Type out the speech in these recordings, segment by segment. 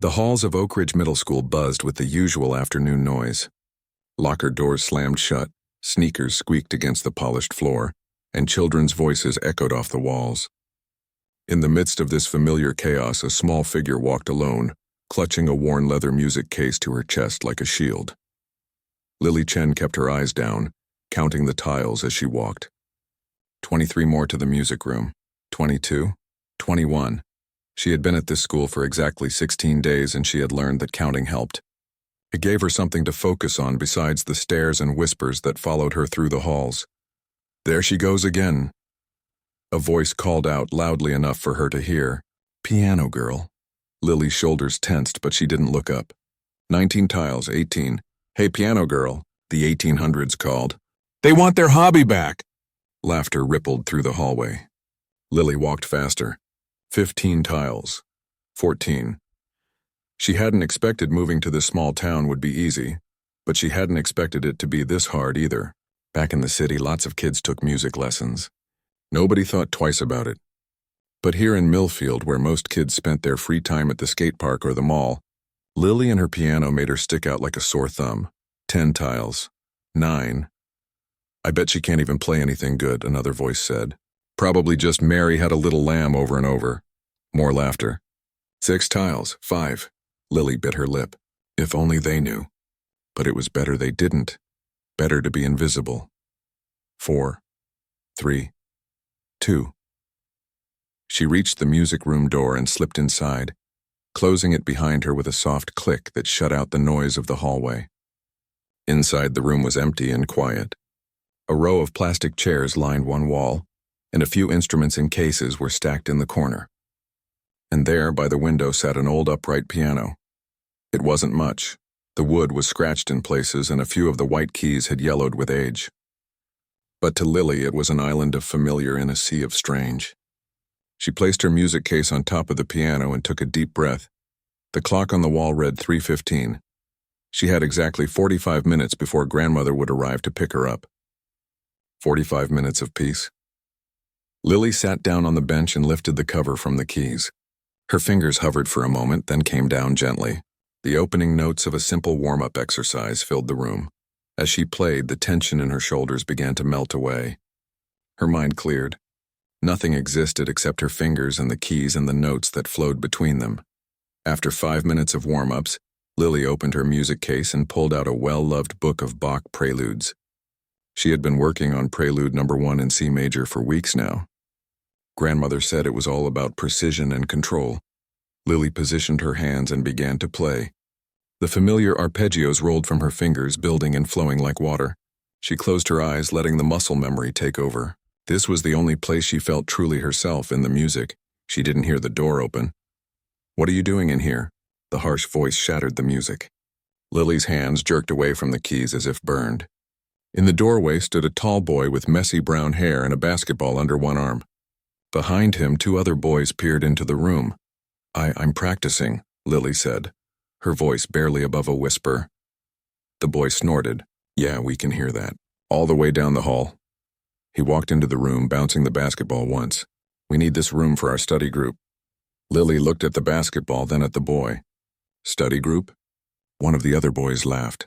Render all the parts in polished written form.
The halls of Oak Ridge Middle School buzzed with the usual afternoon noise. Locker doors slammed shut, sneakers squeaked against the polished floor, and children's voices echoed off the walls. In the midst of this familiar chaos, a small figure walked alone, clutching a worn leather music case to her chest like a shield. Lily Chen kept her eyes down, counting the tiles as she walked. 23 more to the music room. 22. 21. She had been at this school for exactly 16 days, and she had learned that counting helped. It gave her something to focus on besides the stares and whispers that followed her through the halls. There she goes again. A voice called out loudly enough for her to hear. Piano girl. Lily's shoulders tensed, but she didn't look up. 19 tiles, 18. Hey, piano girl, the 1800s called. They want their hobby back. Laughter rippled through the hallway. Lily walked faster. 15 tiles. 14. She hadn't expected moving to this small town would be easy, but she hadn't expected it to be this hard either. Back in the city, lots of kids took music lessons. Nobody thought twice about it. But here in Millfield, where most kids spent their free time at the skate park or the mall, Lily and her piano made her stick out like a sore thumb. 10 tiles. 9. I bet she can't even play anything good, another voice said. Probably just Mary Had a Little Lamb over and over. More laughter. 6 tiles. 5. Lily bit her lip. If only they knew. But it was better they didn't. Better to be invisible. 4. 3. 2. She reached the music room door and slipped inside, closing it behind her with a soft click that shut out the noise of the hallway. Inside, the room was empty and quiet. A row of plastic chairs lined one wall, and a few instruments in cases were stacked in the corner. And there, by the window, sat an old upright piano. It wasn't much. The wood was scratched in places, and a few of the white keys had yellowed with age. But to Lily, it was an island of familiar in a sea of strange. She placed her music case on top of the piano and took a deep breath. The clock on the wall read 3:15. She had exactly 45 minutes before grandmother would arrive to pick her up. 45 minutes of peace. Lily sat down on the bench and lifted the cover from the keys. Her fingers hovered for a moment, then came down gently. The opening notes of a simple warm-up exercise filled the room. As she played, the tension in her shoulders began to melt away. Her mind cleared. Nothing existed except her fingers and the keys and the notes that flowed between them. After 5 minutes of warm-ups, Lily opened her music case and pulled out a well-loved book of Bach preludes. She had been working on Prelude No. 1 in C major for weeks now. Grandmother said it was all about precision and control. Lily positioned her hands and began to play. The familiar arpeggios rolled from her fingers, building and flowing like water. She closed her eyes, letting the muscle memory take over. This was the only place she felt truly herself, in the music. She didn't hear the door open. What are you doing in here? The harsh voice shattered the music. Lily's hands jerked away from the keys as if burned. In the doorway stood a tall boy with messy brown hair and a basketball under one arm. Behind him, 2 other boys peered into the room. I'm practicing, Lily said, her voice barely above a whisper. The boy snorted. Yeah, we can hear that. All the way down the hall. He walked into the room, bouncing the basketball once. We need this room for our study group. Lily looked at the basketball, then at the boy. Study group? One of the other boys laughed.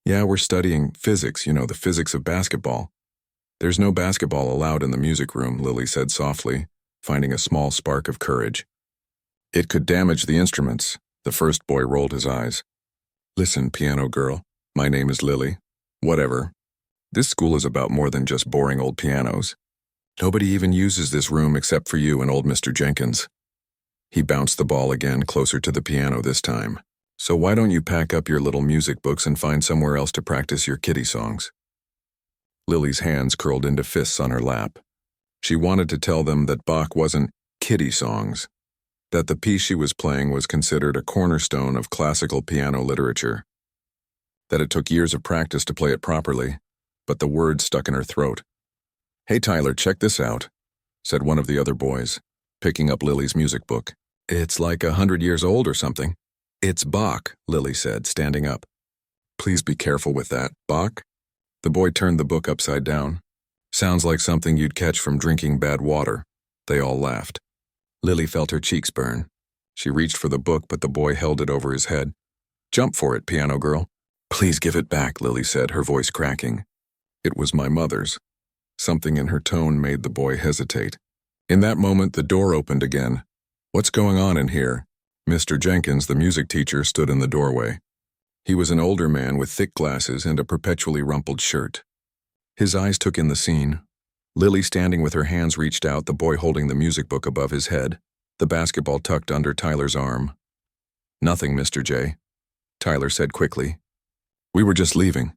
Yeah, we're studying physics, the physics of basketball. There's no basketball allowed in the music room, Lily said softly, finding a small spark of courage. It could damage the instruments. The first boy rolled his eyes. Listen, piano girl, my name is Lily. Whatever. This school is about more than just boring old pianos. Nobody even uses this room except for you and old Mr. Jenkins. He bounced the ball again, closer to the piano this time. So why don't you pack up your little music books and find somewhere else to practice your kiddie songs? Lily's hands curled into fists on her lap. She wanted to tell them that Bach wasn't kiddie songs, that the piece she was playing was considered a cornerstone of classical piano literature, that it took years of practice to play it properly, but the words stuck in her throat. Hey Tyler, check this out, said one of the other boys, picking up Lily's music book. It's like 100 years old or something. It's Bach, Lily said, standing up. Please be careful with that. Bach? The boy turned the book upside down. Sounds like something you'd catch from drinking bad water. They all laughed. Lily felt her cheeks burn. She reached for the book, but the boy held it over his head. "Jump for it, piano girl." "Please give it back," Lily said, her voice cracking. It was my mother's. Something in her tone made the boy hesitate. In that moment, the door opened again. "What's going on in here?" Mr. Jenkins, the music teacher, stood in the doorway. He was an older man with thick glasses and a perpetually rumpled shirt. His eyes took in the scene. Lily standing with her hands reached out, the boy holding the music book above his head, the basketball tucked under Tyler's arm. "Nothing, Mr. J," Tyler said quickly. "We were just leaving."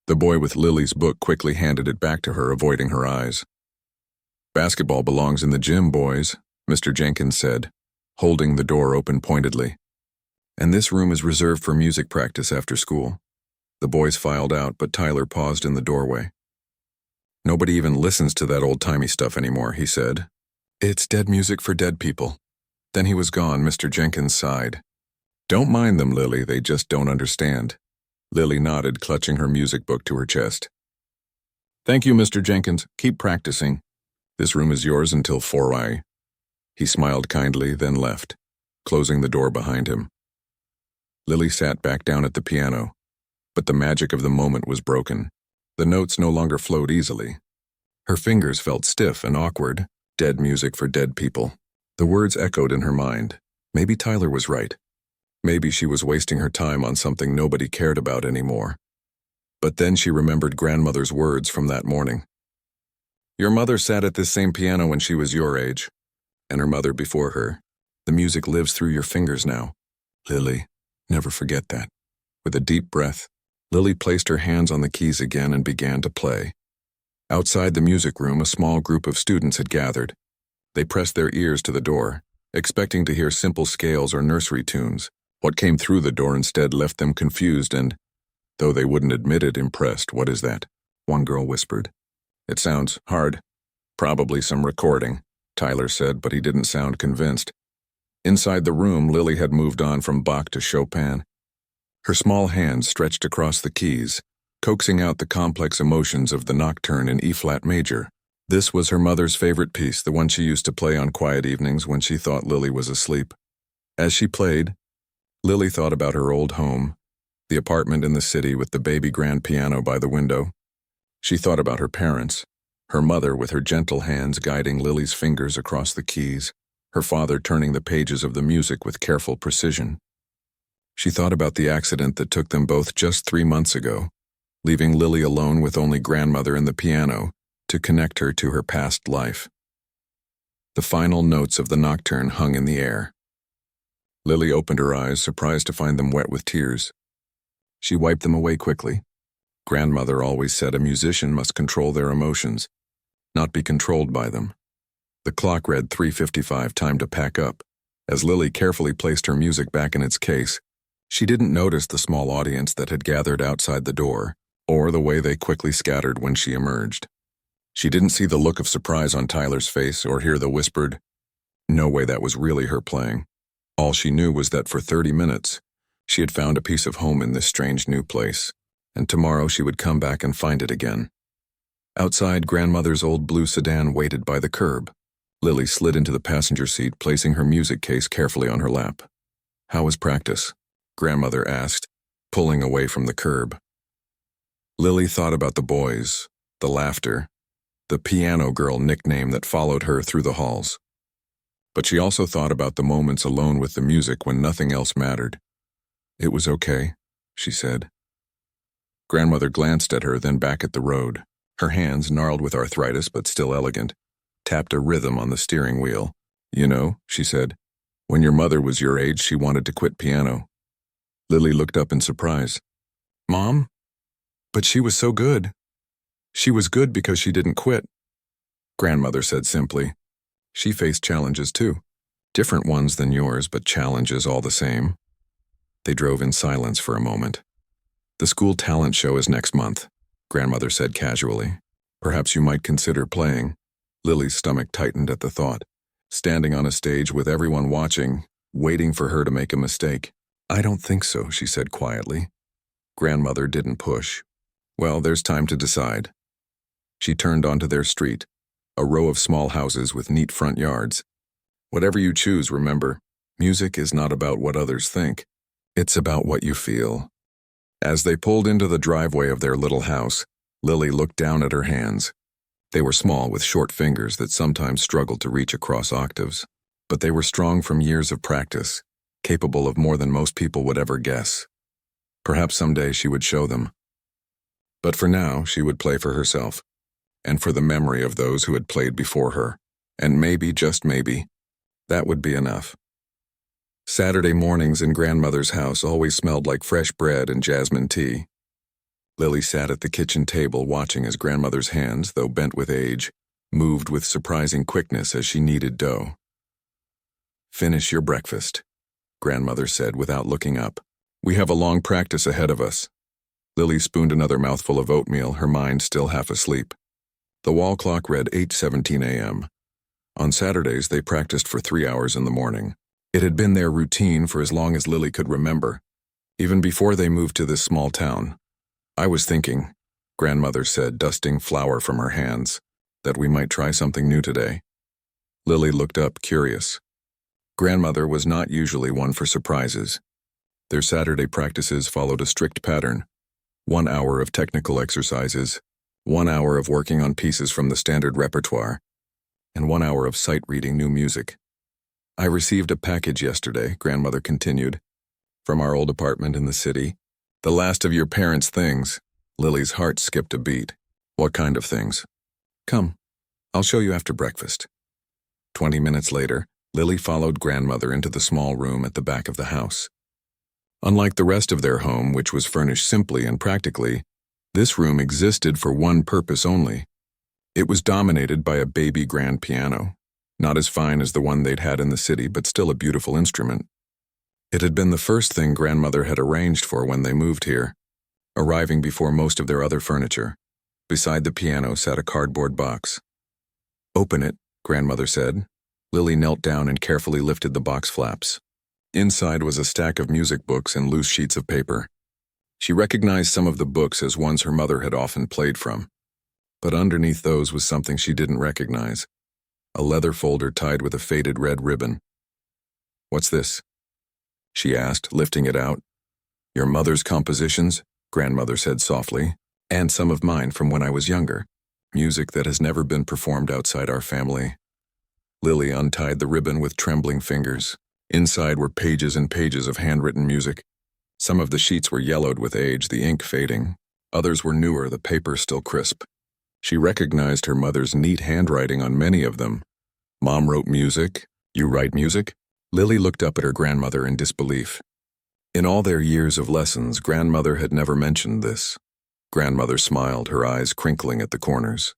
The boy with Lily's book quickly handed it back to her, avoiding her eyes. "Basketball belongs in the gym, boys," Mr. Jenkins said, holding the door open pointedly. "And this room is reserved for music practice after school." The boys filed out, but Tyler paused in the doorway. "Nobody even listens to that old-timey stuff anymore," he said. "It's dead music for dead people." Then he was gone. Mr. Jenkins sighed. "Don't mind them, Lily, they just don't understand." Lily nodded, clutching her music book to her chest. "Thank you, Mr. Jenkins. Keep practicing. This room is yours until 4 He smiled kindly, then left, closing the door behind him. Lily sat back down at the piano, but the magic of the moment was broken. The notes no longer flowed easily. Her fingers felt stiff and awkward. Dead music for dead people. The words echoed in her mind. Maybe Tyler was right. Maybe she was wasting her time on something nobody cared about anymore. But then she remembered grandmother's words from that morning. "Your mother sat at this same piano when she was your age, and her mother before her. The music lives through your fingers now. Lily, never forget that." With a deep breath, Lily placed her hands on the keys again and began to play. Outside the music room, a small group of students had gathered. They pressed their ears to the door, expecting to hear simple scales or nursery tunes. What came through the door instead left them confused and, though they wouldn't admit it, impressed. "What is that?" one girl whispered. "It sounds hard. Probably some recording," Tyler said, but he didn't sound convinced. Inside the room, Lily had moved on from Bach to Chopin. Her small hands stretched across the keys, coaxing out the complex emotions of the nocturne in E-flat major. This was her mother's favorite piece, the one she used to play on quiet evenings when she thought Lily was asleep. As she played, Lily thought about her old home, the apartment in the city with the baby grand piano by the window. She thought about her parents, her mother with her gentle hands guiding Lily's fingers across the keys, her father turning the pages of the music with careful precision. She thought about the accident that took them both just 3 months ago, leaving Lily alone with only grandmother and the piano to connect her to her past life. The final notes of the nocturne hung in the air. Lily opened her eyes, surprised to find them wet with tears. She wiped them away quickly. Grandmother always said a musician must control their emotions, not be controlled by them. The clock read 3:55, time to pack up. As Lily carefully placed her music back in its case, she didn't notice the small audience that had gathered outside the door, or the way they quickly scattered when she emerged. She didn't see the look of surprise on Tyler's face or hear the whispered, "No way, that was really her playing." All she knew was that for 30 minutes, she had found a piece of home in this strange new place, and tomorrow she would come back and find it again. Outside, grandmother's old blue sedan waited by the curb. Lily slid into the passenger seat, placing her music case carefully on her lap. "How was practice?" grandmother asked, pulling away from the curb. Lily thought about the boys, the laughter, the piano girl nickname that followed her through the halls. But she also thought about the moments alone with the music when nothing else mattered. "It was okay," she said. Grandmother glanced at her, then back at the road. Her hands, gnarled with arthritis but still elegant, tapped a rhythm on the steering wheel. "You know," she said, "when your mother was your age, she wanted to quit piano." Lily looked up in surprise. "Mom? But she was so good." "She was good because she didn't quit," grandmother said simply. "She faced challenges too. Different ones than yours, but challenges all the same." They drove in silence for a moment. "The school talent show is next month," grandmother said casually. "Perhaps you might consider playing." Lily's stomach tightened at the thought. Standing on a stage with everyone watching, waiting for her to make a mistake. "I don't think so," she said quietly. Grandmother didn't push. "Well, there's time to decide." She turned onto their street, a row of small houses with neat front yards. "Whatever you choose, remember, Music is not about what others think. It's about what you feel. As they pulled into the driveway of their little house, Lily looked down at her hands. They were small with short fingers that sometimes struggled to reach across octaves, but they were strong from years of practice, capable of more than most people would ever guess. Perhaps someday she would show them. But for now, she would play for herself, and for the memory of those who had played before her, and maybe, just maybe, that would be enough. Saturday mornings in grandmother's house always smelled like fresh bread and jasmine tea. Lily sat at the kitchen table watching as grandmother's hands, though bent with age, moved with surprising quickness as she kneaded dough. "Finish your breakfast," grandmother said without looking up. "We have a long practice ahead of us." Lily spooned another mouthful of oatmeal, her mind still half asleep. The wall clock read 8:17 a.m. On Saturdays, they practiced for 3 hours in the morning. It had been their routine for as long as Lily could remember, even before they moved to this small town. "I was thinking," grandmother said, dusting flour from her hands, "that we might try something new today." Lily looked up, curious. Grandmother was not usually one for surprises. Their Saturday practices followed a strict pattern: 1 hour of technical exercises, 1 hour of working on pieces from the standard repertoire, and 1 hour of sight-reading new music. "I received a package yesterday," grandmother continued, "from our old apartment in the city. The last of your parents' things." Lily's heart skipped a beat. "What kind of things?" "Come, I'll show you after breakfast." 20 minutes later, Lily followed grandmother into the small room at the back of the house. Unlike the rest of their home, which was furnished simply and practically, this room existed for one purpose only. It was dominated by a baby grand piano, not as fine as the one they'd had in the city, but still a beautiful instrument. It had been the first thing grandmother had arranged for when they moved here, arriving before most of their other furniture. Beside the piano sat a cardboard box. "Open it," grandmother said. Lily knelt down and carefully lifted the box flaps. Inside was a stack of music books and loose sheets of paper. She recognized some of the books as ones her mother had often played from, but underneath those was something she didn't recognize: a leather folder tied with a faded red ribbon. "What's this?" she asked, lifting it out. "Your mother's compositions," grandmother said softly, "and some of mine from when I was younger. Music that has never been performed outside our family." Lily untied the ribbon with trembling fingers. Inside were pages and pages of handwritten music. Some of the sheets were yellowed with age, the ink fading. Others were newer, the paper still crisp. She recognized her mother's neat handwriting on many of them. "Mom wrote music? You write music?" Lily looked up at her grandmother in disbelief. In all their years of lessons, grandmother had never mentioned this. Grandmother smiled, her eyes crinkling at the corners.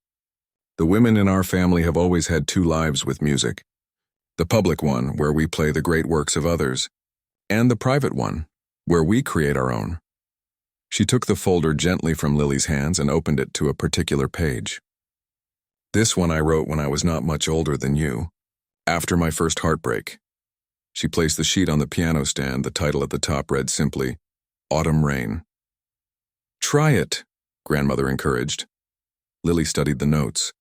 "The women in our family have always had 2 lives with music. The public one, where we play the great works of others, and the private one, where we create our own." She took the folder gently from Lily's hands and opened it to a particular page. "This one I wrote when I was not much older than you, after my first heartbreak." She placed the sheet on the piano stand. The title at the top read simply, "Autumn Rain." "Try it," grandmother encouraged. Lily studied the notes.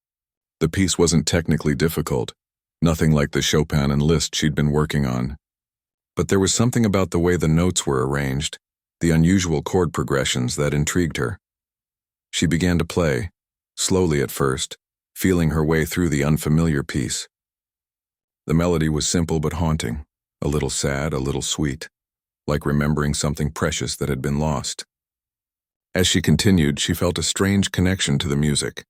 The piece wasn't technically difficult, nothing like the Chopin and Liszt she'd been working on. But there was something about the way the notes were arranged, the unusual chord progressions, that intrigued her. She began to play, slowly at first, feeling her way through the unfamiliar piece. The melody was simple but haunting, a little sad, a little sweet, like remembering something precious that had been lost. As she continued, she felt a strange connection to the music,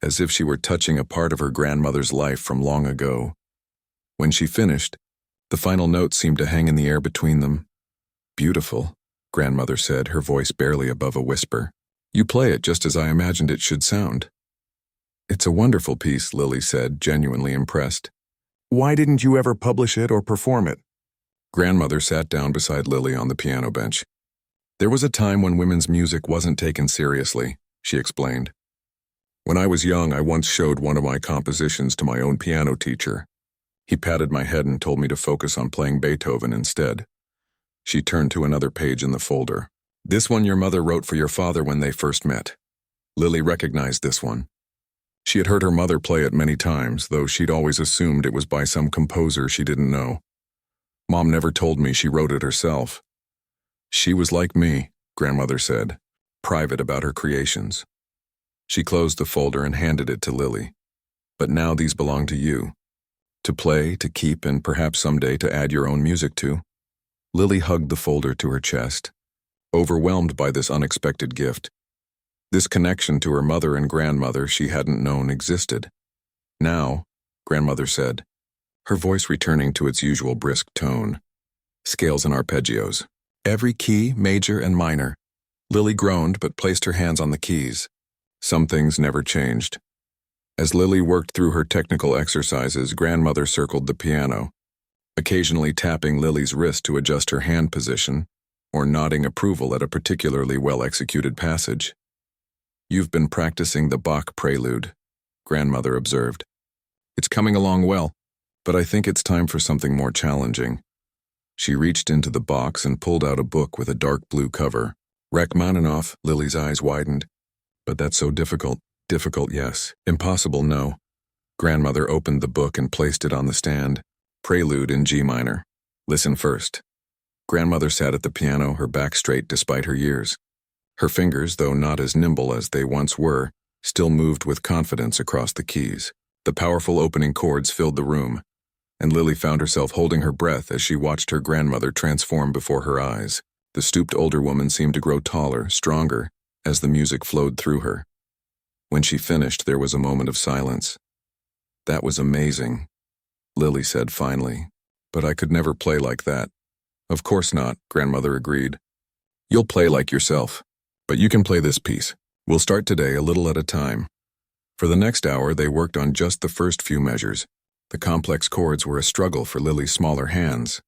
as if she were touching a part of her grandmother's life from long ago. When she finished, the final note seemed to hang in the air between them. "Beautiful," grandmother said, her voice barely above a whisper. "You play it just as I imagined it should sound." "It's a wonderful piece," Lily said, genuinely impressed. "Why didn't you ever publish it or perform it?" Grandmother sat down beside Lily on the piano bench. "There was a time when women's music wasn't taken seriously," she explained. "When I was young, I once showed one of my compositions to my own piano teacher. He patted my head and told me to focus on playing Beethoven instead." She turned to another page in the folder. "This one your mother wrote for your father when they first met." Lily recognized this one. She had heard her mother play it many times, though she'd always assumed it was by some composer she didn't know. Mom never told me she wrote it herself. She was like me, Grandmother said, private about her creations. She closed the folder and handed it to Lily. But now these belong to you. To play, to keep, and perhaps someday to add your own music to. Lily hugged the folder to her chest, overwhelmed by this unexpected gift. This connection to her mother and grandmother she hadn't known existed. Now, Grandmother said, her voice returning to its usual brisk tone. Scales and arpeggios. Every key, major and minor. Lily groaned but placed her hands on the keys. Some things never changed. As Lily worked through her technical exercises, Grandmother circled the piano, occasionally tapping Lily's wrist to adjust her hand position, or nodding approval at a particularly well-executed passage. You've been practicing the Bach prelude, Grandmother observed. It's coming along well, but I think it's time for something more challenging. She reached into the box and pulled out a book with a dark blue cover. Rachmaninoff, Lily's eyes widened. But that's so difficult. Difficult, yes. Impossible, no. Grandmother opened the book and placed it on the stand. Prelude in G minor. Listen first. Grandmother sat at the piano, her back straight despite her years. Her fingers, though not as nimble as they once were, still moved with confidence across the keys. The powerful opening chords filled the room, and Lily found herself holding her breath as she watched her grandmother transform before her eyes. The stooped older woman seemed to grow taller, stronger, as the music flowed through her. When she finished, there was a moment of silence. That was amazing, Lily said finally, but I could never play like that. Of course not, Grandmother agreed. You'll play like yourself, but you can play this piece. We'll start today a little at a time. For the next hour, they worked on just the first few measures. The complex chords were a struggle for Lily's smaller hands,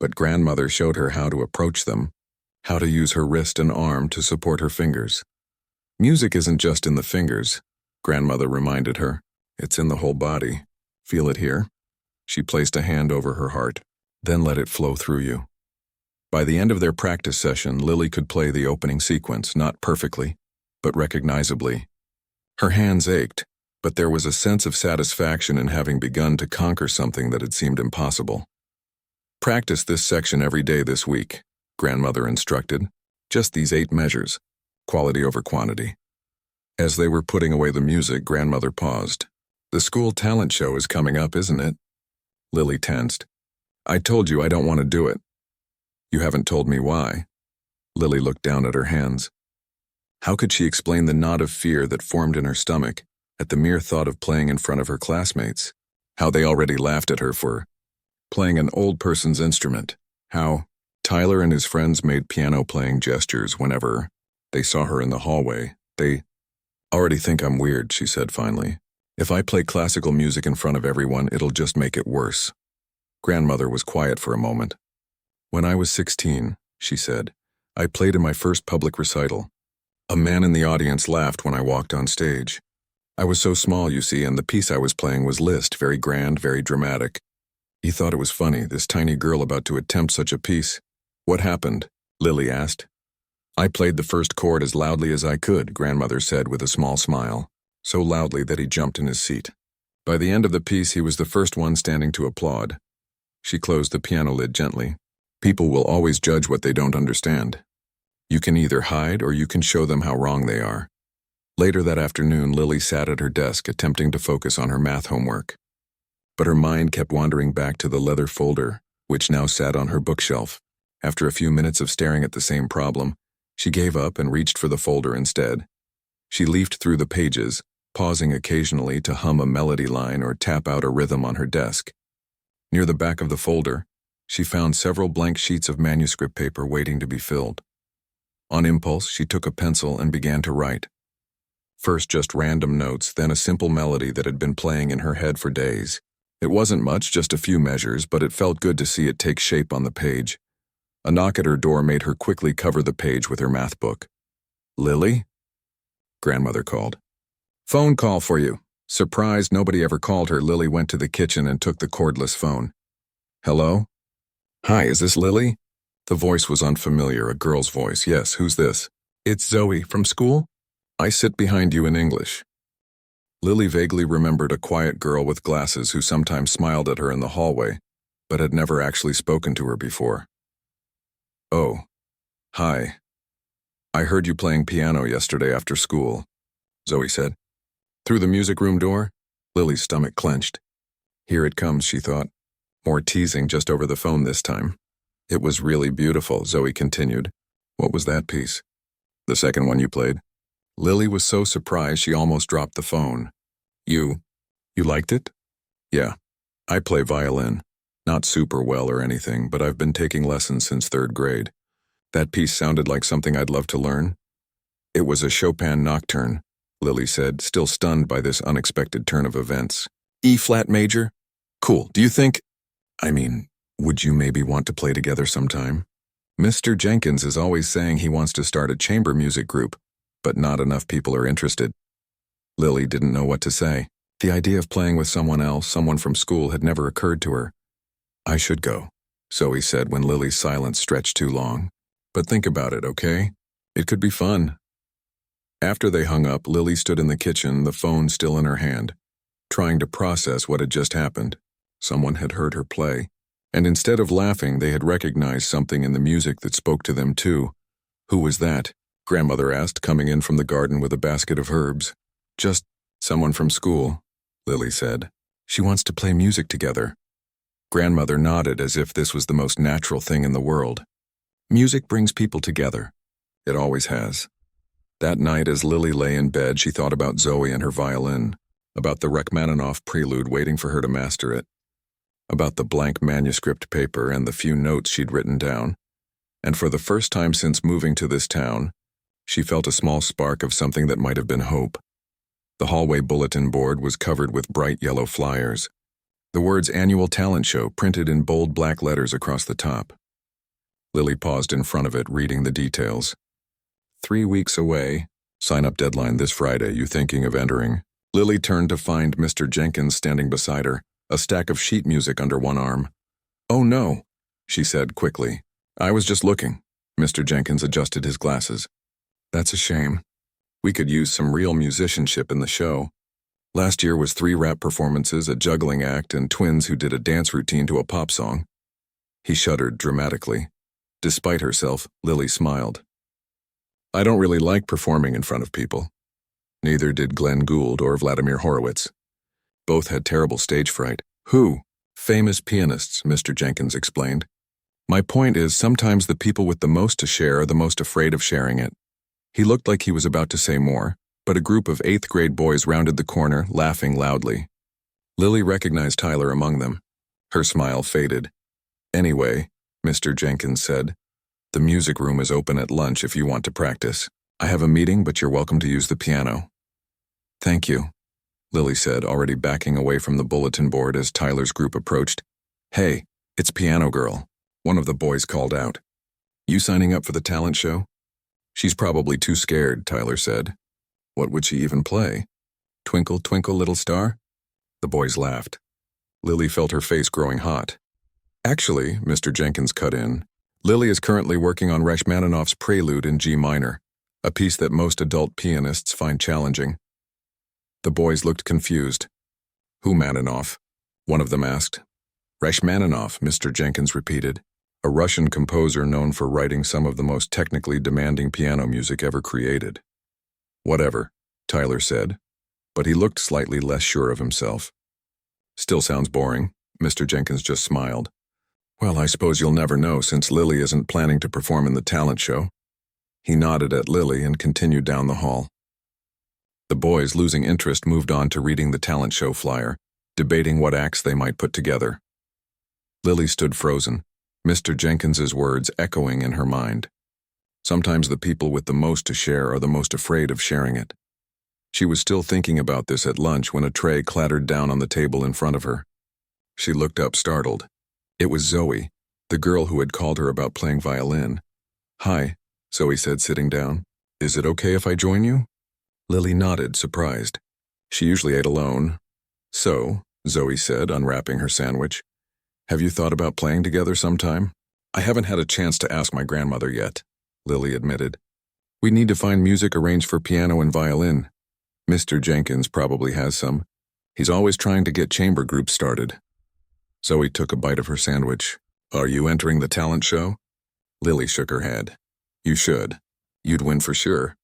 but Grandmother showed her how to approach them, how to use her wrist and arm to support her fingers. Music isn't just in the fingers, Grandmother reminded her. It's in the whole body. Feel it here? She placed a hand over her heart, then let it flow through you. By the end of their practice session, Lily could play the opening sequence, not perfectly, but recognizably. Her hands ached, but there was a sense of satisfaction in having begun to conquer something that had seemed impossible. Practice this section every day this week, Grandmother instructed. Just these 8 measures. Quality over quantity. As they were putting away the music, Grandmother paused. The school talent show is coming up, isn't it? Lily tensed. I told you I don't want to do it. You haven't told me why. Lily looked down at her hands. How could she explain the knot of fear that formed in her stomach at the mere thought of playing in front of her classmates? How they already laughed at her for playing an old person's instrument. How Tyler and his friends made piano-playing gestures whenever they saw her in the hallway. They already think I'm weird, she said finally. If I play classical music in front of everyone, it'll just make it worse. Grandmother was quiet for a moment. When I was 16, she said, I played in my first public recital. A man in the audience laughed when I walked on stage. I was so small, you see, and the piece I was playing was Liszt, very grand, very dramatic. He thought it was funny, this tiny girl about to attempt such a piece. What happened? Lily asked. I played the first chord as loudly as I could, Grandmother said with a small smile, so loudly that he jumped in his seat. By the end of the piece, he was the first one standing to applaud. She closed the piano lid gently. People will always judge what they don't understand. You can either hide or you can show them how wrong they are. Later that afternoon, Lily sat at her desk attempting to focus on her math homework. But her mind kept wandering back to the leather folder, which now sat on her bookshelf. After a few minutes of staring at the same problem, she gave up and reached for the folder instead. She leafed through the pages, pausing occasionally to hum a melody line or tap out a rhythm on her desk. Near the back of the folder, she found several blank sheets of manuscript paper waiting to be filled. On impulse, she took a pencil and began to write. First just random notes, then a simple melody that had been playing in her head for days. It wasn't much, just a few measures, but it felt good to see it take shape on the page. A knock at her door made her quickly cover the page with her math book. Lily? Grandmother called. Phone call for you. Surprised nobody ever called her, Lily went to the kitchen and took the cordless phone. Hello? Hi, is this Lily? The voice was unfamiliar, a girl's voice. Yes, who's this? It's Zoe, from school? I sit behind you in English. Lily vaguely remembered a quiet girl with glasses who sometimes smiled at her in the hallway, but had never actually spoken to her before. "Oh, hi. I heard you playing piano yesterday after school," Zoe said. Through the music room door, Lily's stomach clenched. Here it comes, she thought. More teasing just over the phone this time. "It was really beautiful," Zoe continued. "What was that piece?" "The second one you played." Lily was so surprised she almost dropped the phone. You liked it?" "Yeah. I play violin. Not super well or anything, but I've been taking lessons since 3rd grade. That piece sounded like something I'd love to learn." "It was a Chopin nocturne," Lily said, still stunned by this unexpected turn of events. "E-flat major? Cool. Do you think... would you maybe want to play together sometime? Mr. Jenkins is always saying he wants to start a chamber music group, but not enough people are interested." Lily didn't know what to say. The idea of playing with someone else, someone from school, had never occurred to her. "I should go," Zoe said when Lily's silence stretched too long. "But think about it, okay? It could be fun." After they hung up, Lily stood in the kitchen, the phone still in her hand, trying to process what had just happened. Someone had heard her play, and instead of laughing, they had recognized something in the music that spoke to them too. "Who was that?" Grandmother asked, coming in from the garden with a basket of herbs. "Just someone from school," Lily said. "She wants to play music together." Grandmother nodded as if this was the most natural thing in the world. Music brings people together. It always has. That night, as Lily lay in bed, she thought about Zoe and her violin, about the Rachmaninoff prelude waiting for her to master it, about the blank manuscript paper and the few notes she'd written down. And for the first time since moving to this town, she felt a small spark of something that might have been hope. The hallway bulletin board was covered with bright yellow flyers. The words "Annual Talent Show" printed in bold black letters across the top. Lily paused in front of it, reading the details. 3 weeks away. Sign-up deadline this Friday. You thinking of entering? Lily turned to find Mr. Jenkins standing beside her, a stack of sheet music under one arm. "Oh no," she said quickly. "I was just looking." Mr. Jenkins adjusted his glasses. "That's a shame. We could use some real musicianship in the show. Last year was 3 rap performances, a juggling act, and twins who did a dance routine to a pop song." He shuddered dramatically. Despite herself, Lily smiled. "I don't really like performing in front of people." Neither did Glenn Gould or Vladimir Horowitz. Both had terrible stage fright. "Who?" "Famous pianists," Mr. Jenkins explained. "My point is, sometimes the people with the most to share are the most afraid of sharing it." He looked like he was about to say more, but a group of 8th grade boys rounded the corner, laughing loudly. Lily recognized Tyler among them. Her smile faded. "Anyway," Mr. Jenkins said, "the music room is open at lunch if you want to practice. I have a meeting, but you're welcome to use the piano." "Thank you," Lily said, already backing away from the bulletin board as Tyler's group approached. "Hey, it's Piano Girl," one of the boys called out. "You signing up for the talent show?" "She's probably too scared," Tyler said. "What would she even play? Twinkle, Twinkle, Little Star?" The boys laughed. Lily felt her face growing hot. "Actually," Mr. Jenkins cut in, "Lily is currently working on Rachmaninoff's Prelude in G minor, a piece that most adult pianists find challenging." The boys looked confused. "Who Maninoff?" one of them asked. "Rachmaninoff," Mr. Jenkins repeated, "a Russian composer known for writing some of the most technically demanding piano music ever created." "Whatever," Tyler said, but he looked slightly less sure of himself. "Still sounds boring," Mr. Jenkins just smiled. "Well, I suppose you'll never know since Lily isn't planning to perform in the talent show." He nodded at Lily and continued down the hall. The boys, losing interest, moved on to reading the talent show flyer, debating what acts they might put together. Lily stood frozen, Mr. Jenkins's words echoing in her mind. Sometimes the people with the most to share are the most afraid of sharing it. She was still thinking about this at lunch when a tray clattered down on the table in front of her. She looked up, startled. It was Zoe, the girl who had called her about playing violin. "Hi," Zoe said, sitting down. "Is it okay if I join you?" Lily nodded, surprised. She usually ate alone. "So," Zoe said, unwrapping her sandwich, "have you thought about playing together sometime?" "I haven't had a chance to ask my grandmother yet," Lily admitted. "We need to find music arranged for piano and violin. Mr. Jenkins probably has some. He's always trying to get chamber groups started." Zoe took a bite of her sandwich. Are you entering the talent show? Lily shook her head. You should. You'd win for sure.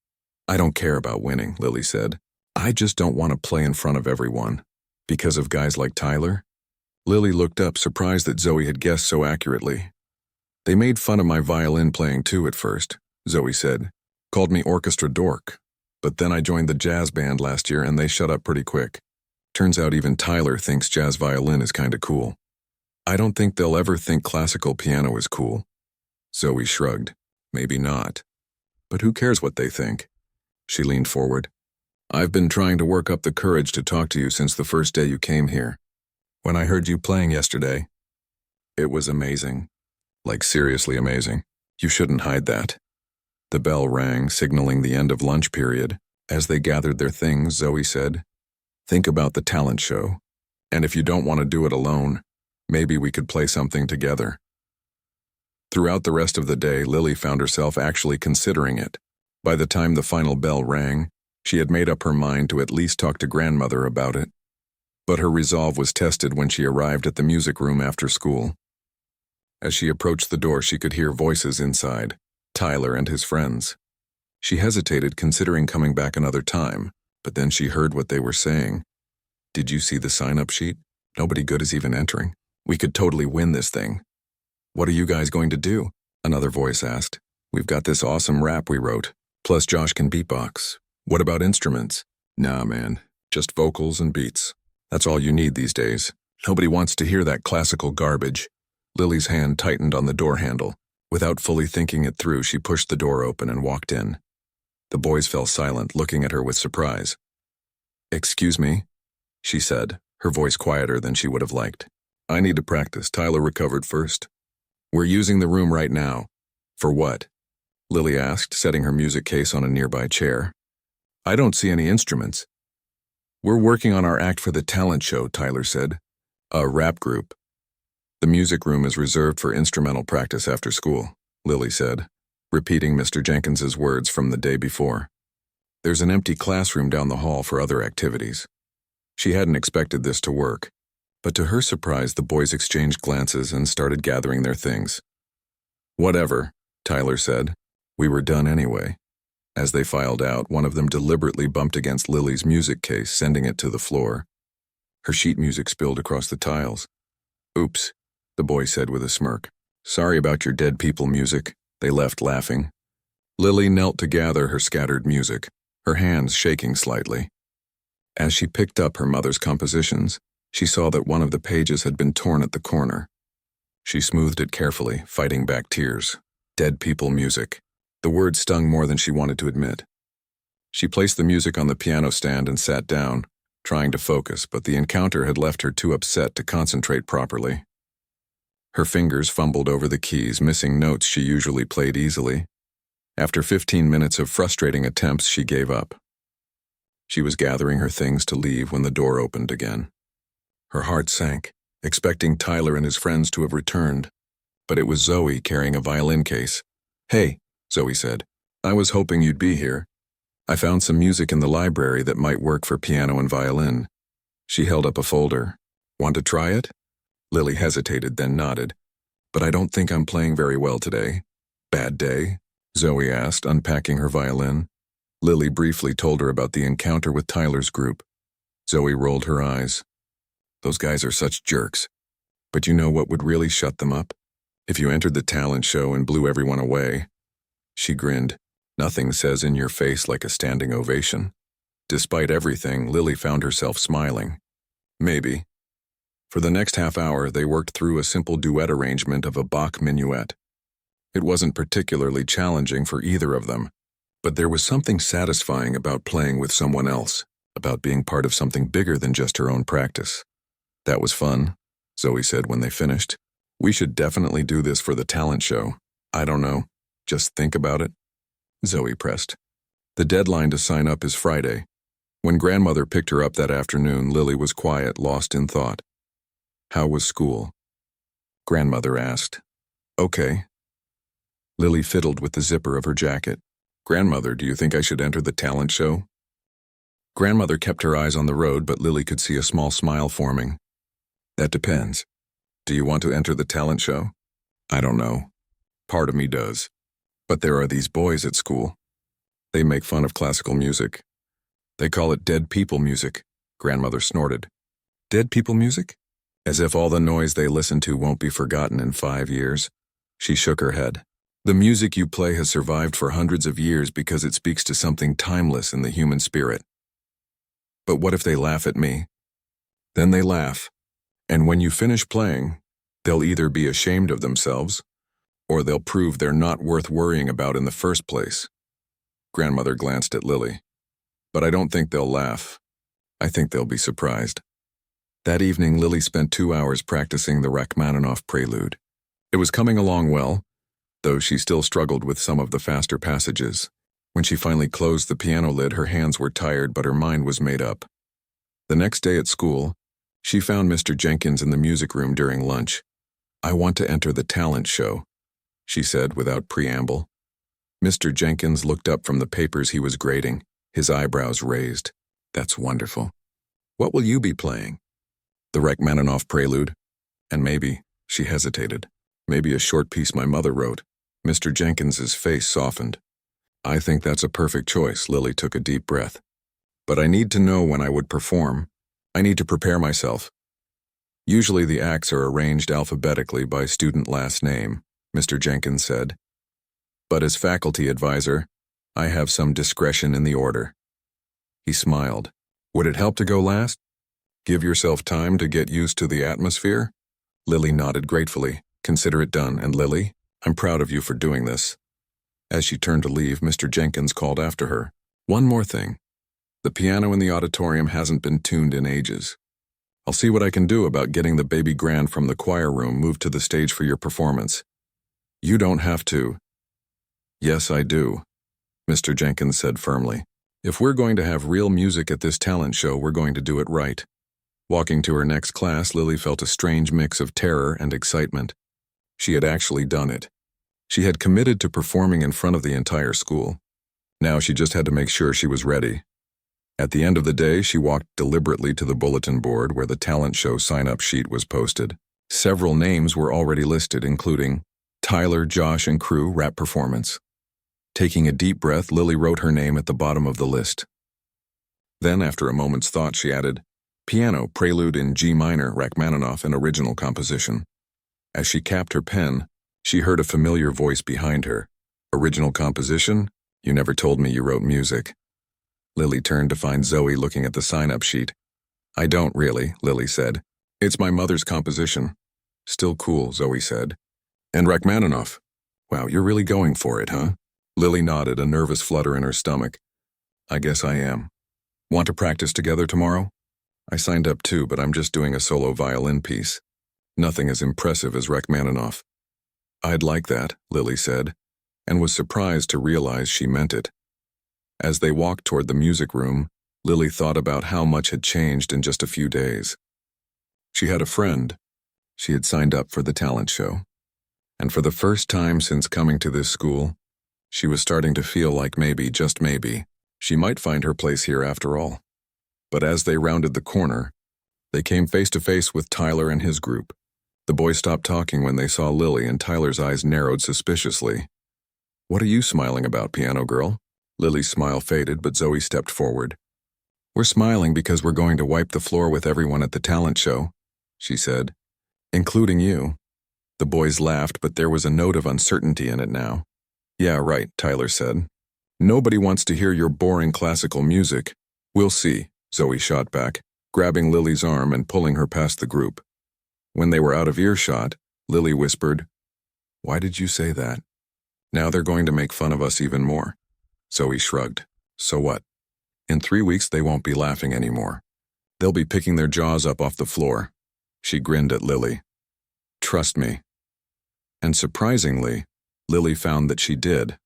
I don't care about winning, Lily said. I just don't want to play in front of everyone. Because of guys like Tyler? Lily looked up, surprised that Zoe had guessed so accurately. They made fun of my violin playing too at first, Zoe said. Called me orchestra dork. But then I joined the jazz band last year and they shut up pretty quick. Turns out even Tyler thinks jazz violin is kinda cool. I don't think they'll ever think classical piano is cool. Zoe shrugged. Maybe not. But who cares what they think? She leaned forward. I've been trying to work up the courage to talk to you since the first day you came here. When I heard you playing yesterday, it was amazing. Like seriously amazing. You shouldn't hide that. The bell rang, signaling the end of lunch period. As they gathered their things, Zoe said, Think about the talent show. And if you don't want to do it alone, maybe we could play something together. Throughout the rest of the day, Lily found herself actually considering it. By the time the final bell rang, she had made up her mind to at least talk to grandmother about it. But her resolve was tested when she arrived at the music room after school. As she approached the door, she could hear voices inside, Tyler and his friends. She hesitated, considering coming back another time, but then she heard what they were saying. Did you see the sign-up sheet? Nobody good is even entering. We could totally win this thing. What are you guys going to do? Another voice asked. We've got this awesome rap we wrote, plus Josh can beatbox. What about instruments? Nah, man, just vocals and beats. That's all you need these days. Nobody wants to hear that classical garbage. Lily's hand tightened on the door handle. Without fully thinking it through, she pushed the door open and walked in. The boys fell silent, looking at her with surprise. Excuse me, she said, her voice quieter than she would have liked. I need to practice. Tyler recovered first. We're using the room right now. For what? Lily asked, setting her music case on a nearby chair. I don't see any instruments. We're working on our act for the talent show, Tyler said. A rap group. The music room is reserved for instrumental practice after school, Lily said, repeating Mr. Jenkins's words from the day before. There's an empty classroom down the hall for other activities. She hadn't expected this to work, but to her surprise, the boys exchanged glances and started gathering their things. Whatever, Tyler said. We were done anyway. As they filed out, one of them deliberately bumped against Lily's music case, sending it to the floor. Her sheet music spilled across the tiles. Oops, the boy said with a smirk. Sorry about your dead people music. They left laughing. Lily knelt to gather her scattered music, her hands shaking slightly. As she picked up her mother's compositions, she saw that one of the pages had been torn at the corner. She smoothed it carefully, fighting back tears. Dead people music. The word stung more than she wanted to admit. She placed the music on the piano stand and sat down, trying to focus, but the encounter had left her too upset to concentrate properly. Her fingers fumbled over the keys, missing notes she usually played easily. After 15 minutes of frustrating attempts, she gave up. She was gathering her things to leave when the door opened again. Her heart sank, expecting Tyler and his friends to have returned. But it was Zoe carrying a violin case. Hey, Zoe said. I was hoping you'd be here. I found some music in the library that might work for piano and violin. She held up a folder. Want to try it? Lily hesitated, then nodded. But I don't think I'm playing very well today. Bad day? Zoe asked, unpacking her violin. Lily briefly told her about the encounter with Tyler's group. Zoe rolled her eyes. Those guys are such jerks. But you know what would really shut them up? If you entered the talent show and blew everyone away. She grinned. Nothing says in your face like a standing ovation. Despite everything, Lily found herself smiling. Maybe. For the next half hour, they worked through a simple duet arrangement of a Bach minuet. It wasn't particularly challenging for either of them, but there was something satisfying about playing with someone else, about being part of something bigger than just her own practice. That was fun, Zoe said when they finished. We should definitely do this for the talent show. I don't know. Just think about it. Zoe pressed. The deadline to sign up is Friday. When grandmother picked her up that afternoon, Lily was quiet, lost in thought. How was school? Grandmother asked. Okay. Lily fiddled with the zipper of her jacket. Grandmother, do you think I should enter the talent show? Grandmother kept her eyes on the road, but Lily could see a small smile forming. That depends. Do you want to enter the talent show? I don't know. Part of me does. But there are these boys at school. They make fun of classical music. They call it dead people music, grandmother snorted. Dead people music? As if all the noise they listen to won't be forgotten in 5 years. She shook her head. The music you play has survived for hundreds of years because it speaks to something timeless in the human spirit. But what if they laugh at me? Then they laugh. And when you finish playing, they'll either be ashamed of themselves, or they'll prove they're not worth worrying about in the first place. Grandmother glanced at Lily. But I don't think they'll laugh. I think they'll be surprised. That evening, Lily spent 2 hours practicing the Rachmaninoff prelude. It was coming along well, though she still struggled with some of the faster passages. When she finally closed the piano lid, her hands were tired, but her mind was made up. The next day at school, she found Mr. Jenkins in the music room during lunch. I want to enter the talent show, she said without preamble. Mr. Jenkins looked up from the papers he was grading, his eyebrows raised. That's wonderful. What will you be playing? The Rachmaninoff prelude. And maybe, she hesitated, maybe a short piece my mother wrote. Mr. Jenkins's face softened. I think that's a perfect choice. Lily took a deep breath. But I need to know when I would perform. I need to prepare myself. Usually the acts are arranged alphabetically by student last name, Mr. Jenkins said. But as faculty advisor, I have some discretion in the order. He smiled. Would it help to go last? Give yourself time to get used to the atmosphere? Lily nodded gratefully. Consider it done. And Lily, I'm proud of you for doing this. As she turned to leave, Mr. Jenkins called after her. One more thing. The piano in the auditorium hasn't been tuned in ages. I'll see what I can do about getting the baby grand from the choir room moved to the stage for your performance. You don't have to. Yes, I do, Mr. Jenkins said firmly. If we're going to have real music at this talent show, we're going to do it right. Walking to her next class, Lily felt a strange mix of terror and excitement. She had actually done it. She had committed to performing in front of the entire school. Now she just had to make sure she was ready. At the end of the day, she walked deliberately to the bulletin board where the talent show sign-up sheet was posted. Several names were already listed, including Tyler, Josh, and crew rap performance. Taking a deep breath, Lily wrote her name at the bottom of the list. Then, after a moment's thought, she added, Piano, prelude in G minor, Rachmaninoff, an original composition. As she capped her pen, she heard a familiar voice behind her. Original composition? You never told me you wrote music. Lily turned to find Zoe looking at the sign-up sheet. I don't really, Lily said. It's my mother's composition. Still cool, Zoe said. And Rachmaninoff. Wow, you're really going for it, huh? Lily nodded, a nervous flutter in her stomach. I guess I am. Want to practice together tomorrow? I signed up too, but I'm just doing a solo violin piece. Nothing as impressive as Rachmaninoff. I'd like that, Lily said, and was surprised to realize she meant it. As they walked toward the music room, Lily thought about how much had changed in just a few days. She had a friend. She had signed up for the talent show. And for the first time since coming to this school, she was starting to feel like maybe, just maybe, she might find her place here after all. But as they rounded the corner, they came face to face with Tyler and his group. The boys stopped talking when they saw Lily, and Tyler's eyes narrowed suspiciously. What are you smiling about, piano girl? Lily's smile faded, but Zoe stepped forward. We're smiling because we're going to wipe the floor with everyone at the talent show, she said, including you. The boys laughed, but there was a note of uncertainty in it now. Yeah, right, Tyler said. Nobody wants to hear your boring classical music. We'll see, Zoe shot back, grabbing Lily's arm and pulling her past the group. When they were out of earshot, Lily whispered, Why did you say that? Now they're going to make fun of us even more. Zoe shrugged. So what? In 3 weeks they won't be laughing anymore. They'll be picking their jaws up off the floor. She grinned at Lily. Trust me. And surprisingly, Lily found that she did.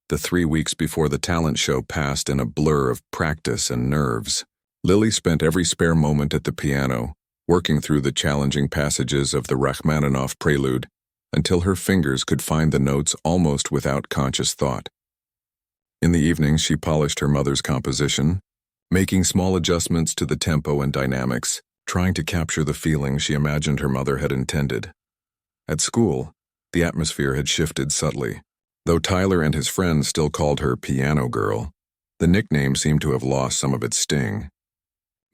The 3 weeks before the talent show passed in a blur of practice and nerves. Lily spent every spare moment at the piano, working through the challenging passages of the Rachmaninoff prelude, until her fingers could find the notes almost without conscious thought. In the evening, she polished her mother's composition, making small adjustments to the tempo and dynamics, trying to capture the feeling she imagined her mother had intended. At school, the atmosphere had shifted subtly. Though Tyler and his friends still called her Piano Girl, the nickname seemed to have lost some of its sting.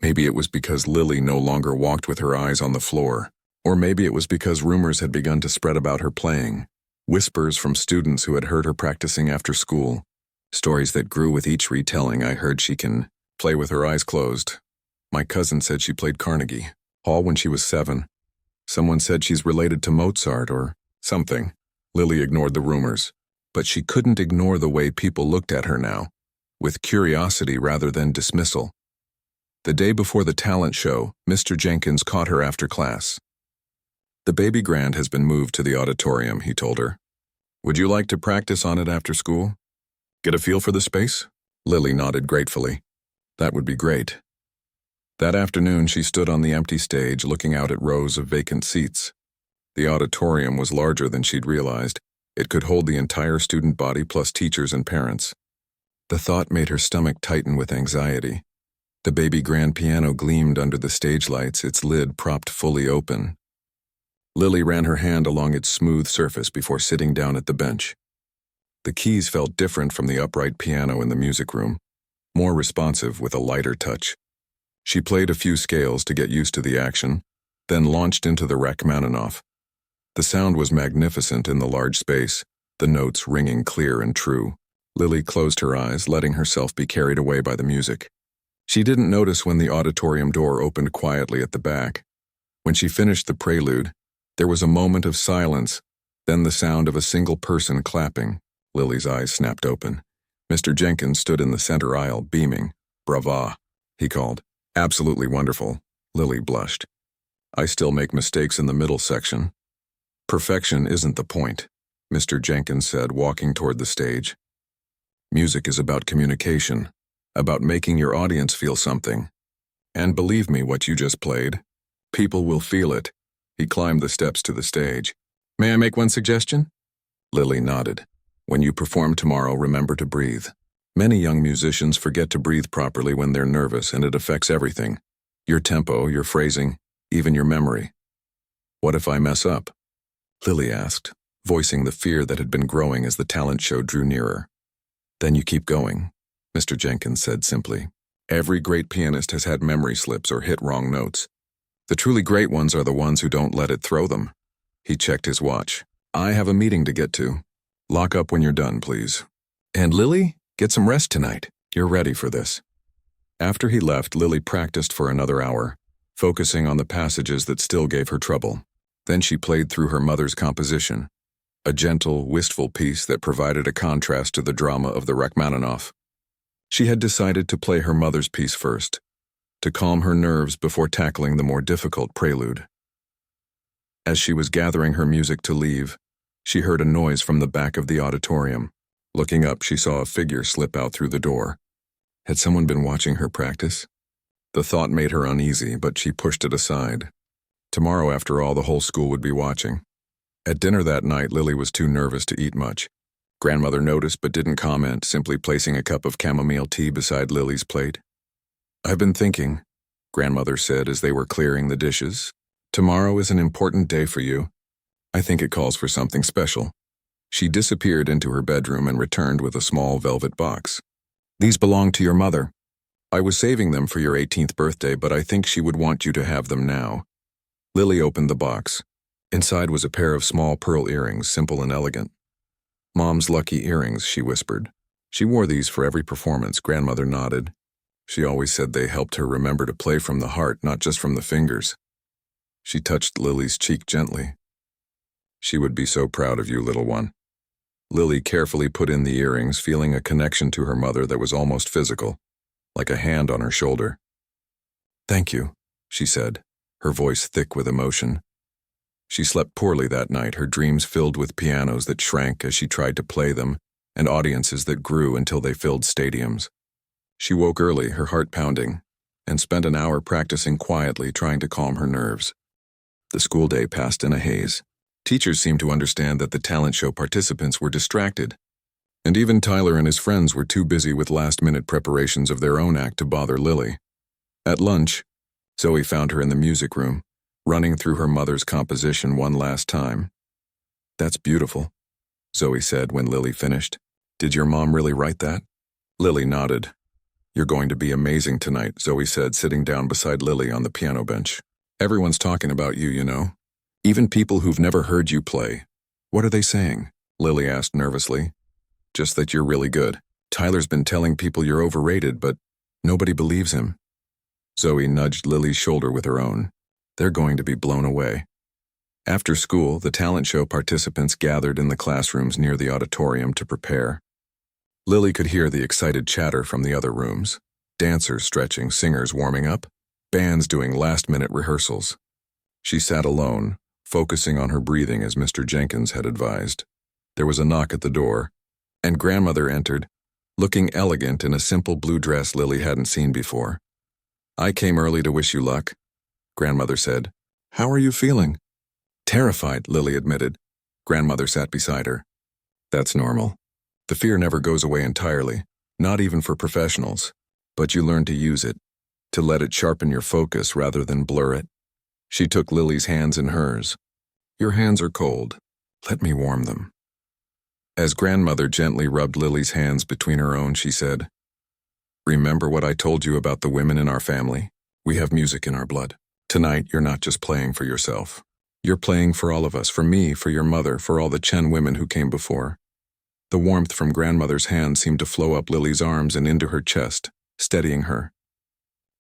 Maybe it was because Lily no longer walked with her eyes on the floor, or maybe it was because rumors had begun to spread about her playing. Whispers from students who had heard her practicing after school. Stories that grew with each retelling. I heard she can play with her eyes closed. My cousin said she played Carnegie Hall when she was 7. Someone said she's related to Mozart or something. Lily ignored the rumors, but she couldn't ignore the way people looked at her now, with curiosity rather than dismissal. The day before the talent show, Mr. Jenkins caught her after class. "The baby grand has been moved to the auditorium," he told her. "Would you like to practice on it after school? Get a feel for the space?" Lily nodded gratefully. "That would be great." That afternoon, she stood on the empty stage looking out at rows of vacant seats. The auditorium was larger than she'd realized. It could hold the entire student body plus teachers and parents. The thought made her stomach tighten with anxiety. The baby grand piano gleamed under the stage lights, its lid propped fully open. Lily ran her hand along its smooth surface before sitting down at the bench. The keys felt different from the upright piano in the music room, more responsive with a lighter touch. She played a few scales to get used to the action, then launched into the Rachmaninoff. The sound was magnificent in the large space, the notes ringing clear and true. Lily closed her eyes, letting herself be carried away by the music. She didn't notice when the auditorium door opened quietly at the back. When she finished the prelude, there was a moment of silence, then the sound of a single person clapping. Lily's eyes snapped open. Mr. Jenkins stood in the center aisle, beaming. "Brava," he called. "Absolutely wonderful." Lily blushed. "I still make mistakes in the middle section." "Perfection isn't the point," Mr. Jenkins said, walking toward the stage. "Music is about communication, about making your audience feel something. And believe me, what you just played, people will feel it." He climbed the steps to the stage. "May I make one suggestion?" Lily nodded. "When you perform tomorrow, remember to breathe. Many young musicians forget to breathe properly when they're nervous, and it affects everything. Your tempo, your phrasing, even your memory." "What if I mess up?" Lily asked, voicing the fear that had been growing as the talent show drew nearer. "Then you keep going," Mr. Jenkins said simply. "Every great pianist has had memory slips or hit wrong notes. The truly great ones are the ones who don't let it throw them." He checked his watch. "I have a meeting to get to. Lock up when you're done, please. And Lily, get some rest tonight. You're ready for this." After he left, Lily practiced for another hour, focusing on the passages that still gave her trouble. Then she played through her mother's composition, a gentle, wistful piece that provided a contrast to the drama of the Rachmaninoff. She had decided to play her mother's piece first, to calm her nerves before tackling the more difficult prelude. As she was gathering her music to leave, she heard a noise from the back of the auditorium. Looking up, she saw a figure slip out through the door. Had someone been watching her practice? The thought made her uneasy, but she pushed it aside. Tomorrow, after all, the whole school would be watching. At dinner that night, Lily was too nervous to eat much. Grandmother noticed but didn't comment, simply placing a cup of chamomile tea beside Lily's plate. "I've been thinking," Grandmother said as they were clearing the dishes. "Tomorrow is an important day for you. I think it calls for something special." She disappeared into her bedroom and returned with a small velvet box. "These belong to your mother. I was saving them for your 18th birthday, but I think she would want you to have them now." Lily opened the box. Inside was a pair of small pearl earrings, simple and elegant. "Mom's lucky earrings," she whispered. "She wore these for every performance." Grandmother nodded. "She always said they helped her remember to play from the heart, not just from the fingers." She touched Lily's cheek gently. "She would be so proud of you, little one." Lily carefully put in the earrings, feeling a connection to her mother that was almost physical, like a hand on her shoulder. "Thank you," she said, her voice thick with emotion. She slept poorly that night, her dreams filled with pianos that shrank as she tried to play them, and audiences that grew until they filled stadiums. She woke early, her heart pounding, and spent an hour practicing quietly, trying to calm her nerves. The school day passed in a haze. Teachers seemed to understand that the talent show participants were distracted, and even Tyler and his friends were too busy with last-minute preparations of their own act to bother Lily. At lunch, Zoe found her in the music room, running through her mother's composition one last time. "That's beautiful," Zoe said when Lily finished. "Did your mom really write that?" Lily nodded. "You're going to be amazing tonight," Zoe said, sitting down beside Lily on the piano bench. "Everyone's talking about you, you know. Even people who've never heard you play." "What are they saying?" Lily asked nervously. "Just that you're really good. Tyler's been telling people you're overrated, but nobody believes him." Zoe nudged Lily's shoulder with her own. "They're going to be blown away." After school, the talent show participants gathered in the classrooms near the auditorium to prepare. Lily could hear the excited chatter from the other rooms. Dancers stretching, singers warming up, bands doing last-minute rehearsals. She sat alone, focusing on her breathing as Mr. Jenkins had advised. There was a knock at the door, and Grandmother entered, looking elegant in a simple blue dress Lily hadn't seen before. "I came early to wish you luck," Grandmother said. "How are you feeling?" "Terrified," Lily admitted. Grandmother sat beside her. "That's normal. The fear never goes away entirely, not even for professionals. But you learn to use it, to let it sharpen your focus rather than blur it." She took Lily's hands in hers. "Your hands are cold. Let me warm them." As Grandmother gently rubbed Lily's hands between her own, she said, "Remember what I told you about the women in our family? We have music in our blood. Tonight, you're not just playing for yourself. You're playing for all of us, for me, for your mother, for all the Chen women who came before." The warmth from Grandmother's hand seemed to flow up Lily's arms and into her chest, steadying her.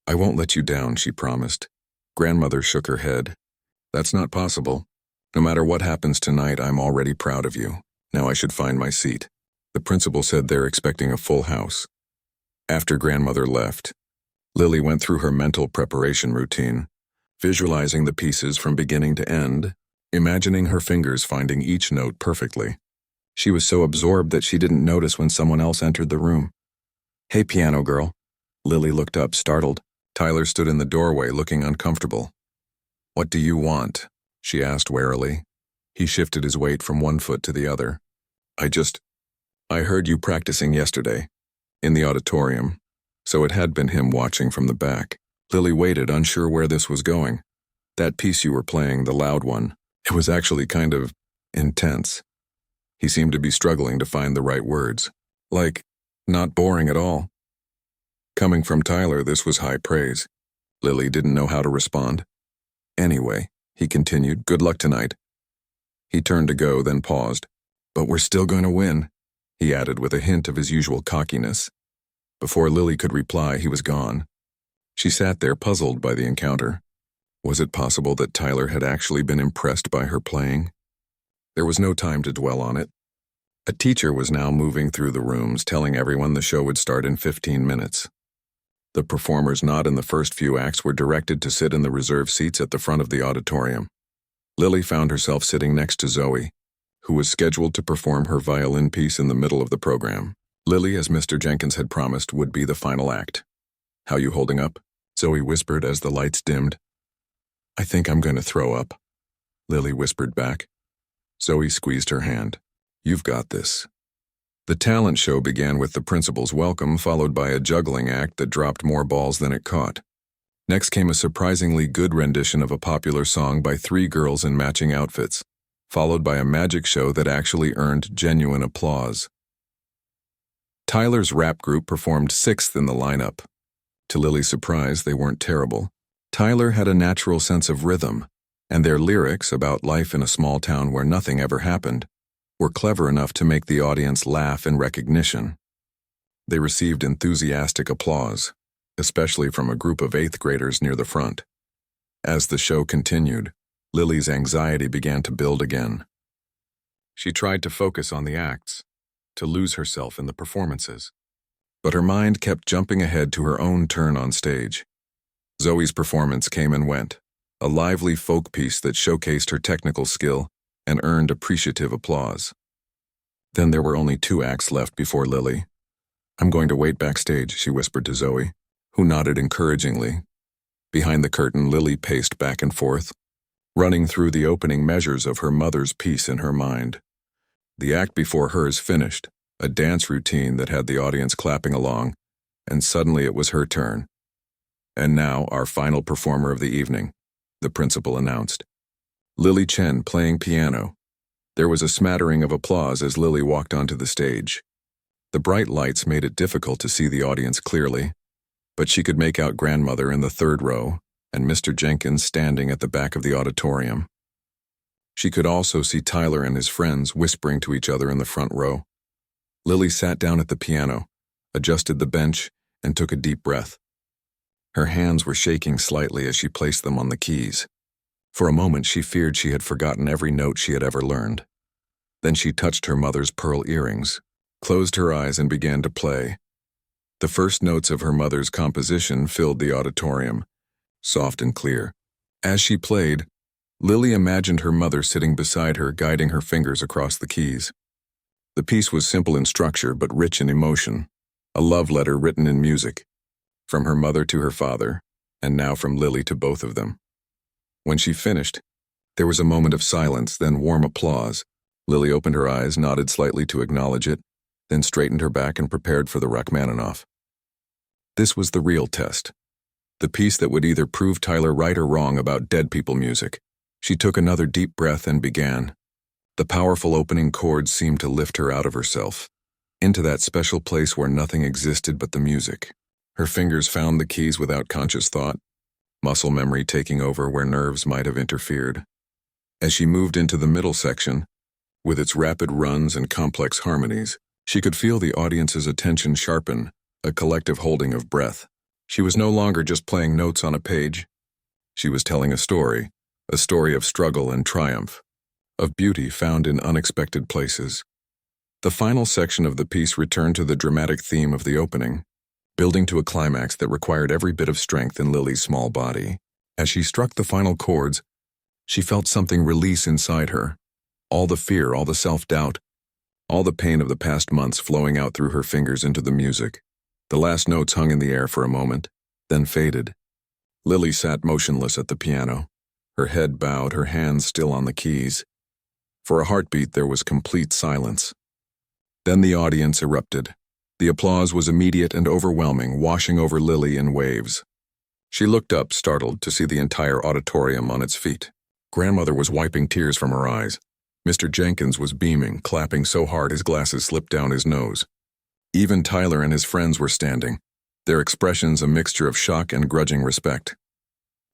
"I won't let you down," she promised. Grandmother shook her head. "That's not possible. No matter what happens tonight, I'm already proud of you. Now I should find my seat." The principal said they're expecting a full house. After Grandmother left, Lily went through her mental preparation routine, visualizing the pieces from beginning to end, imagining her fingers finding each note perfectly. She was so absorbed that she didn't notice when someone else entered the room. "Hey, piano girl." Lily looked up, startled. Tyler stood in the doorway, looking uncomfortable. "What do you want?" she asked warily. He shifted his weight from one foot to the other. I heard you practicing yesterday, in the auditorium." So it had been him watching from the back. Lily waited, unsure where this was going. "That piece you were playing, the loud one, it was actually kind of intense." He seemed to be struggling to find the right words. "Like, not boring at all." Coming from Tyler, this was high praise. Lily didn't know how to respond. "Anyway," he continued, "good luck tonight." He turned to go, then paused. "But we're still going to win," he added with a hint of his usual cockiness. Before Lily could reply, he was gone. She sat there, puzzled by the encounter. Was it possible that Tyler had actually been impressed by her playing? There was no time to dwell on it. A teacher was now moving through the rooms, telling everyone the show would start in 15 minutes. The performers not in the first few acts were directed to sit in the reserved seats at the front of the auditorium. Lily found herself sitting next to Zoe, who was scheduled to perform her violin piece in the middle of the program. Lily, as Mr. Jenkins had promised, would be the final act. "How you holding up?" Zoe whispered as the lights dimmed. "I think I'm going to throw up," Lily whispered back. Zoe squeezed her hand. "You've got this." The talent show began with the principal's welcome, followed by a juggling act that dropped more balls than it caught. Next came a surprisingly good rendition of a popular song by 3 girls in matching outfits, followed by a magic show that actually earned genuine applause. Tyler's rap group performed 6th in the lineup. To Lily's surprise, they weren't terrible. Tyler had a natural sense of rhythm, and their lyrics about life in a small town where nothing ever happened were clever enough to make the audience laugh in recognition. They received enthusiastic applause, especially from a group of 8th graders near the front. As the show continued, Lily's anxiety began to build again. She tried to focus on the acts, to lose herself in the performances. But her mind kept jumping ahead to her own turn on stage. Zoe's performance came and went, a lively folk piece that showcased her technical skill and earned appreciative applause. Then there were only 2 acts left before Lily. "I'm going to wait backstage," she whispered to Zoe, who nodded encouragingly. Behind the curtain, Lily paced back and forth, running through the opening measures of her mother's piece in her mind. The act before hers finished, a dance routine that had the audience clapping along, and suddenly it was her turn. And now, our final performer of the evening, the principal announced. Lily Chen playing piano. There was a smattering of applause as Lily walked onto the stage. The bright lights made it difficult to see the audience clearly, but she could make out grandmother in the third row and Mr. Jenkins standing at the back of the auditorium. She could also see Tyler and his friends whispering to each other in the front row. Lily sat down at the piano, adjusted the bench, and took a deep breath. Her hands were shaking slightly as she placed them on the keys. For a moment she feared she had forgotten every note she had ever learned. Then she touched her mother's pearl earrings, closed her eyes, and began to play. The first notes of her mother's composition filled the auditorium, soft and clear. As she played, Lily imagined her mother sitting beside her, guiding her fingers across the keys. The piece was simple in structure but rich in emotion, a love letter written in music, from her mother to her father, and now from Lily to both of them. When she finished, there was a moment of silence, then warm applause. Lily opened her eyes, nodded slightly to acknowledge it, then straightened her back and prepared for the Rachmaninoff. This was the real test, the piece that would either prove Tyler right or wrong about dead people music. She took another deep breath and began. The powerful opening chords seemed to lift her out of herself, into that special place where nothing existed but the music. Her fingers found the keys without conscious thought, muscle memory taking over where nerves might have interfered. As she moved into the middle section, with its rapid runs and complex harmonies, she could feel the audience's attention sharpen, a collective holding of breath. She was no longer just playing notes on a page. She was telling a story of struggle and triumph, of beauty found in unexpected places. The final section of the piece returned to the dramatic theme of the opening, building to a climax that required every bit of strength in Lily's small body. As she struck the final chords, she felt something release inside her, all the fear, all the self-doubt, all the pain of the past months flowing out through her fingers into the music. The last notes hung in the air for a moment, then faded. Lily sat motionless at the piano, her head bowed, her hands still on the keys. For a heartbeat, there was complete silence. Then the audience erupted. The applause was immediate and overwhelming, washing over Lily in waves. She looked up, startled, to see the entire auditorium on its feet. Grandmother was wiping tears from her eyes. Mr. Jenkins was beaming, clapping so hard his glasses slipped down his nose. Even Tyler and his friends were standing, their expressions a mixture of shock and grudging respect.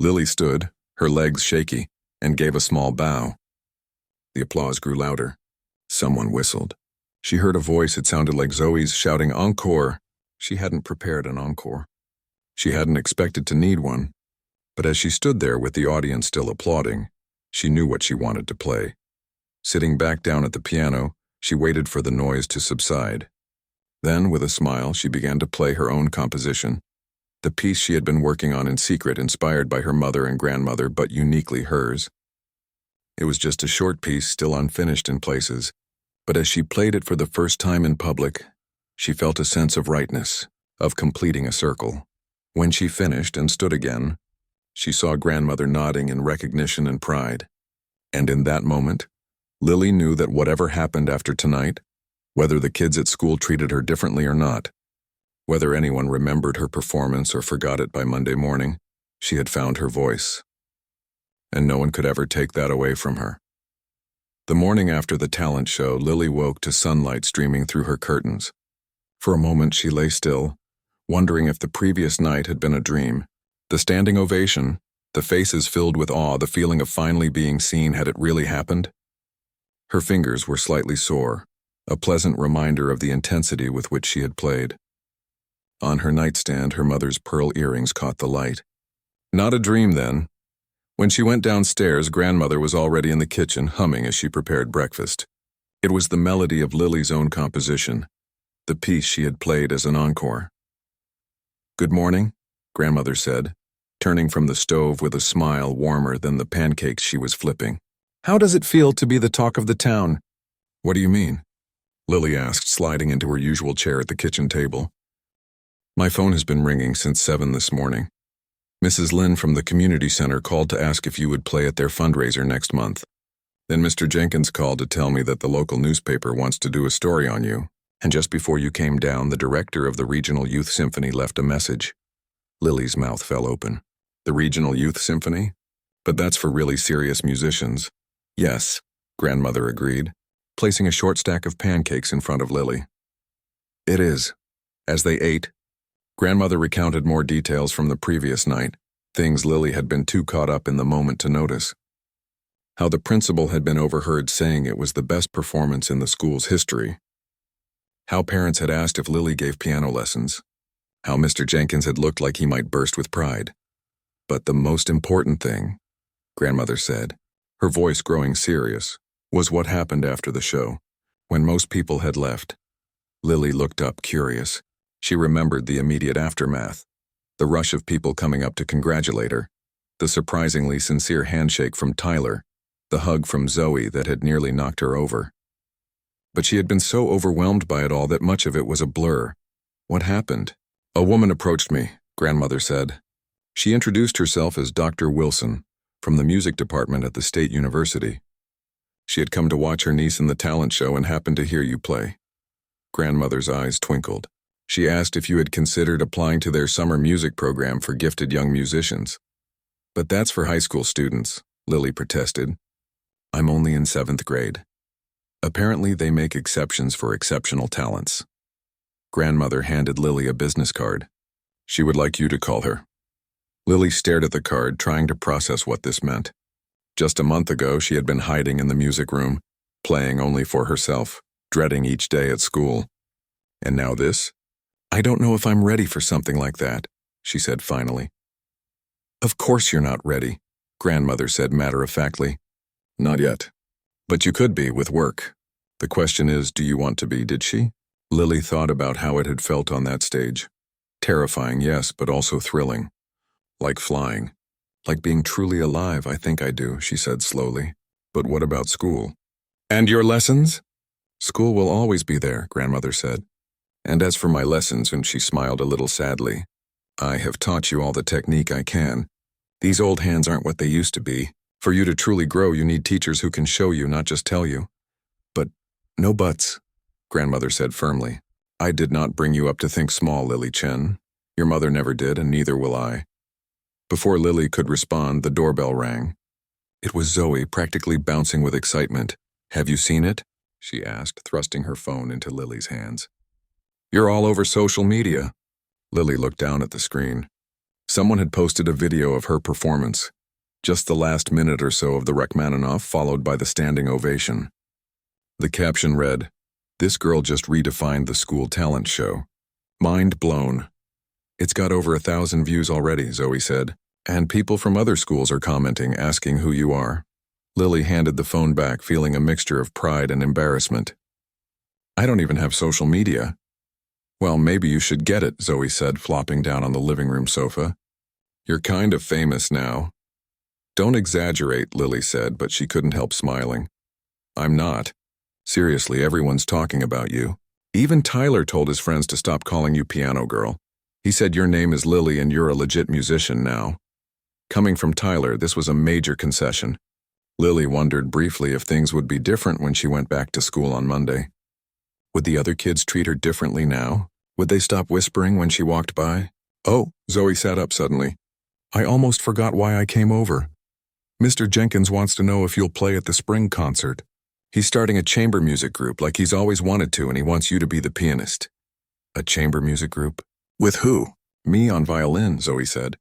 Lily stood, her legs shaky, and gave a small bow. The applause grew louder. Someone whistled. She heard a voice. It sounded like Zoe's, shouting encore. She hadn't prepared an encore. She hadn't expected to need one. But as she stood there with the audience still applauding, she knew what she wanted to play. Sitting back down at the piano, she waited for the noise to subside. Then, with a smile, she began to play her own composition, the piece she had been working on in secret, inspired by her mother and grandmother, but uniquely hers. It was just a short piece, still unfinished in places, but as she played it for the first time in public, she felt a sense of rightness, of completing a circle. When she finished and stood again, she saw grandmother nodding in recognition and pride. And in that moment, Lily knew that whatever happened after tonight, whether the kids at school treated her differently or not, whether anyone remembered her performance or forgot it by Monday morning, she had found her voice. And no one could ever take that away from her. The morning after the talent show, Lily woke to sunlight streaming through her curtains. For a moment she lay still, wondering if the previous night had been a dream. The standing ovation, the faces filled with awe, the feeling of finally being seen, had it really happened? Her fingers were slightly sore, a pleasant reminder of the intensity with which she had played. On her nightstand, her mother's pearl earrings caught the light. Not a dream, then. When she went downstairs, grandmother was already in the kitchen, humming as she prepared breakfast. It was the melody of Lily's own composition, the piece she had played as an encore. "Good morning," grandmother said, turning from the stove with a smile warmer than the pancakes she was flipping. "How does it feel to be the talk of the town?" "What do you mean?" Lily asked, sliding into her usual chair at the kitchen table. "My phone has been ringing since 7 this morning. Mrs. Lynn from the community center called to ask if you would play at their fundraiser next month. Then Mr. Jenkins called to tell me that the local newspaper wants to do a story on you, and just before you came down, the director of the Regional Youth Symphony left a message. Lily's mouth fell open. The Regional Youth Symphony? But that's for really serious musicians. Yes, grandmother agreed, placing a short stack of pancakes in front of Lily. It is. As they ate, grandmother recounted more details from the previous night, things Lily had been too caught up in the moment to notice. How the principal had been overheard saying it was the best performance in the school's history. How parents had asked if Lily gave piano lessons. How Mr. Jenkins had looked like he might burst with pride. But the most important thing, grandmother said, her voice growing serious, was what happened after the show. When most people had left, Lily looked up curious. She remembered the immediate aftermath, the rush of people coming up to congratulate her, the surprisingly sincere handshake from Tyler, the hug from Zoe that had nearly knocked her over. But she had been so overwhelmed by it all that much of it was a blur. What happened? A woman approached me, grandmother said. She introduced herself as Dr. Wilson, from the music department at the State University. She had come to watch her niece in the talent show and happened to hear you play. Grandmother's eyes twinkled. She asked if you had considered applying to their summer music program for gifted young musicians. But that's for high school students, Lily protested. I'm only in 7th grade. Apparently they make exceptions for exceptional talents. Grandmother handed Lily a business card. She would like you to call her. Lily stared at the card, trying to process what this meant. Just a month ago, she had been hiding in the music room, playing only for herself, dreading each day at school. And now this? I don't know if I'm ready for something like that, she said finally. Of course you're not ready, grandmother said matter-of-factly. Not yet. But you could be with work. The question is, do you want to be, did she? Lily thought about how it had felt on that stage. Terrifying, yes, but also thrilling. Like flying. Like being truly alive, I think I do, she said slowly. But what about school? And your lessons? School will always be there, grandmother said. And as for my lessons, and she smiled a little sadly, I have taught you all the technique I can. These old hands aren't what they used to be. For you to truly grow, you need teachers who can show you, not just tell you. But no buts, grandmother said firmly. I did not bring you up to think small, Lily Chen. Your mother never did, and neither will I. Before Lily could respond, the doorbell rang. It was Zoe, practically bouncing with excitement. Have you seen it? She asked, thrusting her phone into Lily's hands. You're all over social media. Lily looked down at the screen. Someone had posted a video of her performance. Just the last minute or so of the Rachmaninoff, followed by the standing ovation. The caption read, "This girl just redefined the school talent show. Mind blown." It's got over 1,000 views already, Zoe said, and people from other schools are commenting, asking who you are. Lily handed the phone back, feeling a mixture of pride and embarrassment. I don't even have social media. Well, maybe you should get it, Zoe said, flopping down on the living room sofa. You're kind of famous now. Don't exaggerate, Lily said, but she couldn't help smiling. I'm not. Seriously, everyone's talking about you. Even Tyler told his friends to stop calling you piano girl. He said your name is Lily and you're a legit musician now. Coming from Tyler, this was a major concession. Lily wondered briefly if things would be different when she went back to school on Monday. Would the other kids treat her differently now? Would they stop whispering when she walked by? Oh, Zoe sat up suddenly. I almost forgot why I came over. Mr. Jenkins wants to know if you'll play at the spring concert. He's starting a chamber music group like he's always wanted to, and he wants you to be the pianist. A chamber music group? With who? Me on violin, Zoe said.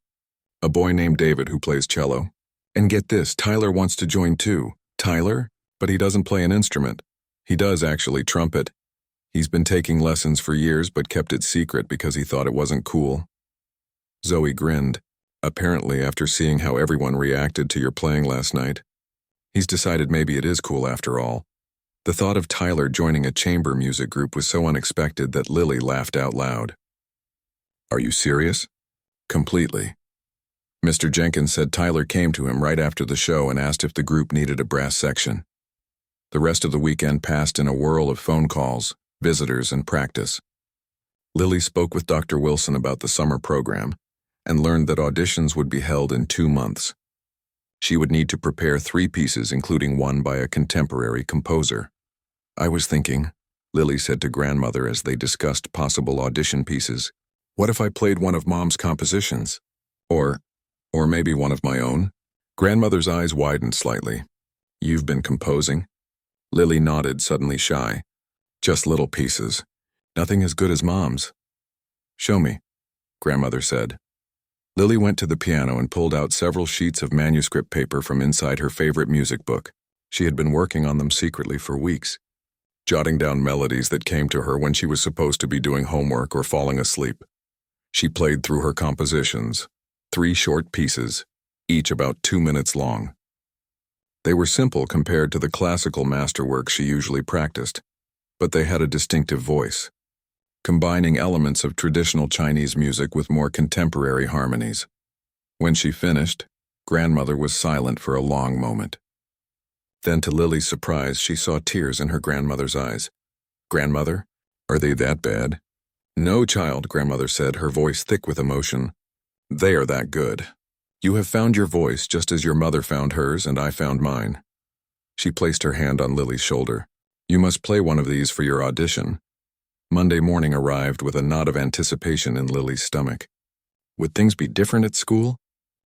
A boy named David who plays cello. And get this, Tyler wants to join too. Tyler? But he doesn't play an instrument. He does actually trumpet. He's been taking lessons for years but kept it secret because he thought it wasn't cool. Zoe grinned. Apparently, after seeing how everyone reacted to your playing last night, he's decided maybe it is cool after all. The thought of Tyler joining a chamber music group was so unexpected that Lily laughed out loud. Are you serious? Completely. Mr. Jenkins said Tyler came to him right after the show and asked if the group needed a brass section. The rest of the weekend passed in a whirl of phone calls, visitors, and practice. Lily spoke with Dr. Wilson about the summer program and learned that auditions would be held in 2 months. She would need to prepare 3 pieces, including one by a contemporary composer. I was thinking, Lily said to grandmother as they discussed possible audition pieces, What if I played one of Mom's compositions? Or, or maybe one of my own? Grandmother's eyes widened slightly. You've been composing? Lily nodded, suddenly shy. Just little pieces. Nothing as good as Mom's. Show me, Grandmother said. Lily went to the piano and pulled out several sheets of manuscript paper from inside her favorite music book. She had been working on them secretly for weeks, jotting down melodies that came to her when she was supposed to be doing homework or falling asleep. She played through her compositions, 3 short pieces, each about 2 minutes long. They were simple compared to the classical masterwork she usually practiced, but they had a distinctive voice, combining elements of traditional Chinese music with more contemporary harmonies. When she finished, Grandmother was silent for a long moment. Then, to Lily's surprise, she saw tears in her grandmother's eyes. Grandmother, are they that bad? No, child, Grandmother said, her voice thick with emotion. They are that good. You have found your voice just as your mother found hers and I found mine. She placed her hand on Lily's shoulder. You must play one of these for your audition. Monday morning arrived with a knot of anticipation in Lily's stomach. Would things be different at school?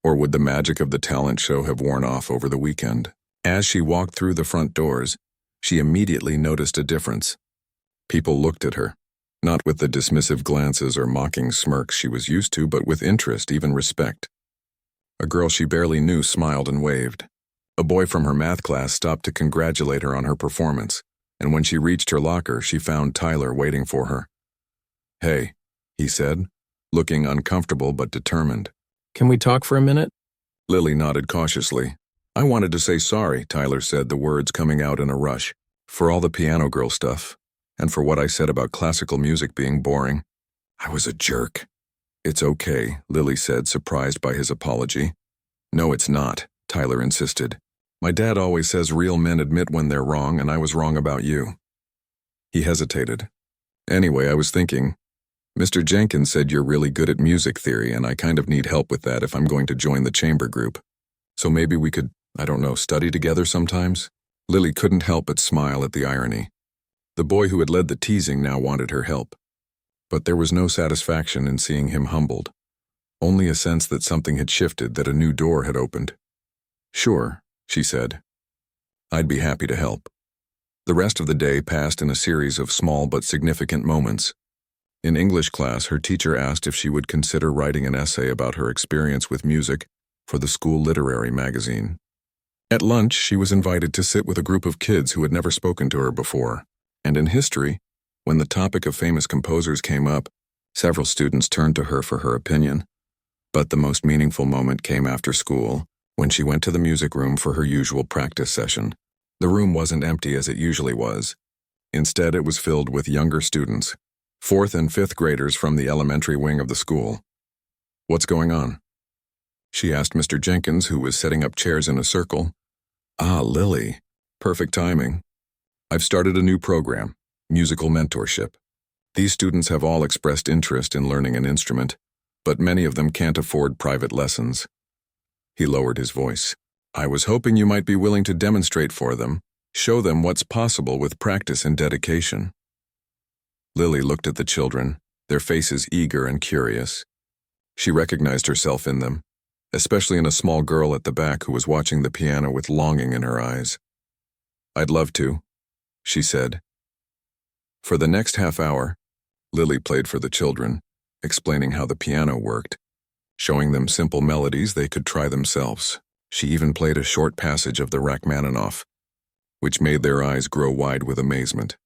Or would the magic of the talent show have worn off over the weekend? As she walked through the front doors, she immediately noticed a difference. People looked at her, not with the dismissive glances or mocking smirks she was used to, but with interest, even respect. A girl she barely knew smiled and waved. A boy from her math class stopped to congratulate her on her performance, and when she reached her locker, she found Tyler waiting for her. Hey, he said, looking uncomfortable but determined. Can we talk for a minute? Lily nodded cautiously. I wanted to say sorry, Tyler said, the words coming out in a rush, for all the piano girl stuff, and for what I said about classical music being boring. I was a jerk. It's okay, Lily said, surprised by his apology. No, it's not, Tyler insisted. My dad always says real men admit when they're wrong, and I was wrong about you. He hesitated. Anyway, I was thinking, Mr. Jenkins said you're really good at music theory, and I kind of need help with that if I'm going to join the chamber group. So maybe we could, I don't know, study together sometimes? Lily couldn't help but smile at the irony. The boy who had led the teasing now wanted her help. But there was no satisfaction in seeing him humbled, only a sense that something had shifted, that a new door had opened. Sure, she said. I'd be happy to help. The rest of the day passed in a series of small but significant moments. In English class, her teacher asked if she would consider writing an essay about her experience with music for the school literary magazine. At lunch, she was invited to sit with a group of kids who had never spoken to her before. And in history, when the topic of famous composers came up, several students turned to her for her opinion. But the most meaningful moment came after school, when she went to the music room for her usual practice session. The room wasn't empty as it usually was. Instead, it was filled with younger students, 4th and 5th graders from the elementary wing of the school. What's going on? She asked Mr. Jenkins, who was setting up chairs in a circle. Ah, Lily. Perfect timing. I've started a new program, musical mentorship. These students have all expressed interest in learning an instrument, but many of them can't afford private lessons. He lowered his voice. I was hoping you might be willing to demonstrate for them, show them what's possible with practice and dedication. Lily looked at the children, their faces eager and curious. She recognized herself in them, especially in a small girl at the back who was watching the piano with longing in her eyes. I'd love to, she said. For the next half hour, Lily played for the children, explaining how the piano worked, showing them simple melodies they could try themselves. She even played a short passage of the Rachmaninoff, which made their eyes grow wide with amazement.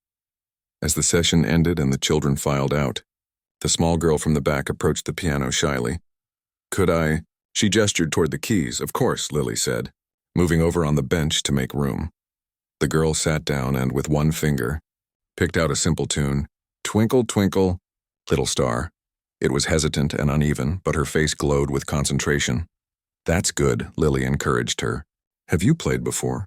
As the session ended and the children filed out, the small girl from the back approached the piano shyly. Could I? She gestured toward the keys. Of course, Lily said, moving over on the bench to make room. The girl sat down and, with one finger, picked out a simple tune, Twinkle, Twinkle, Little Star. It was hesitant and uneven, but her face glowed with concentration. That's good, Lily encouraged her. Have you played before?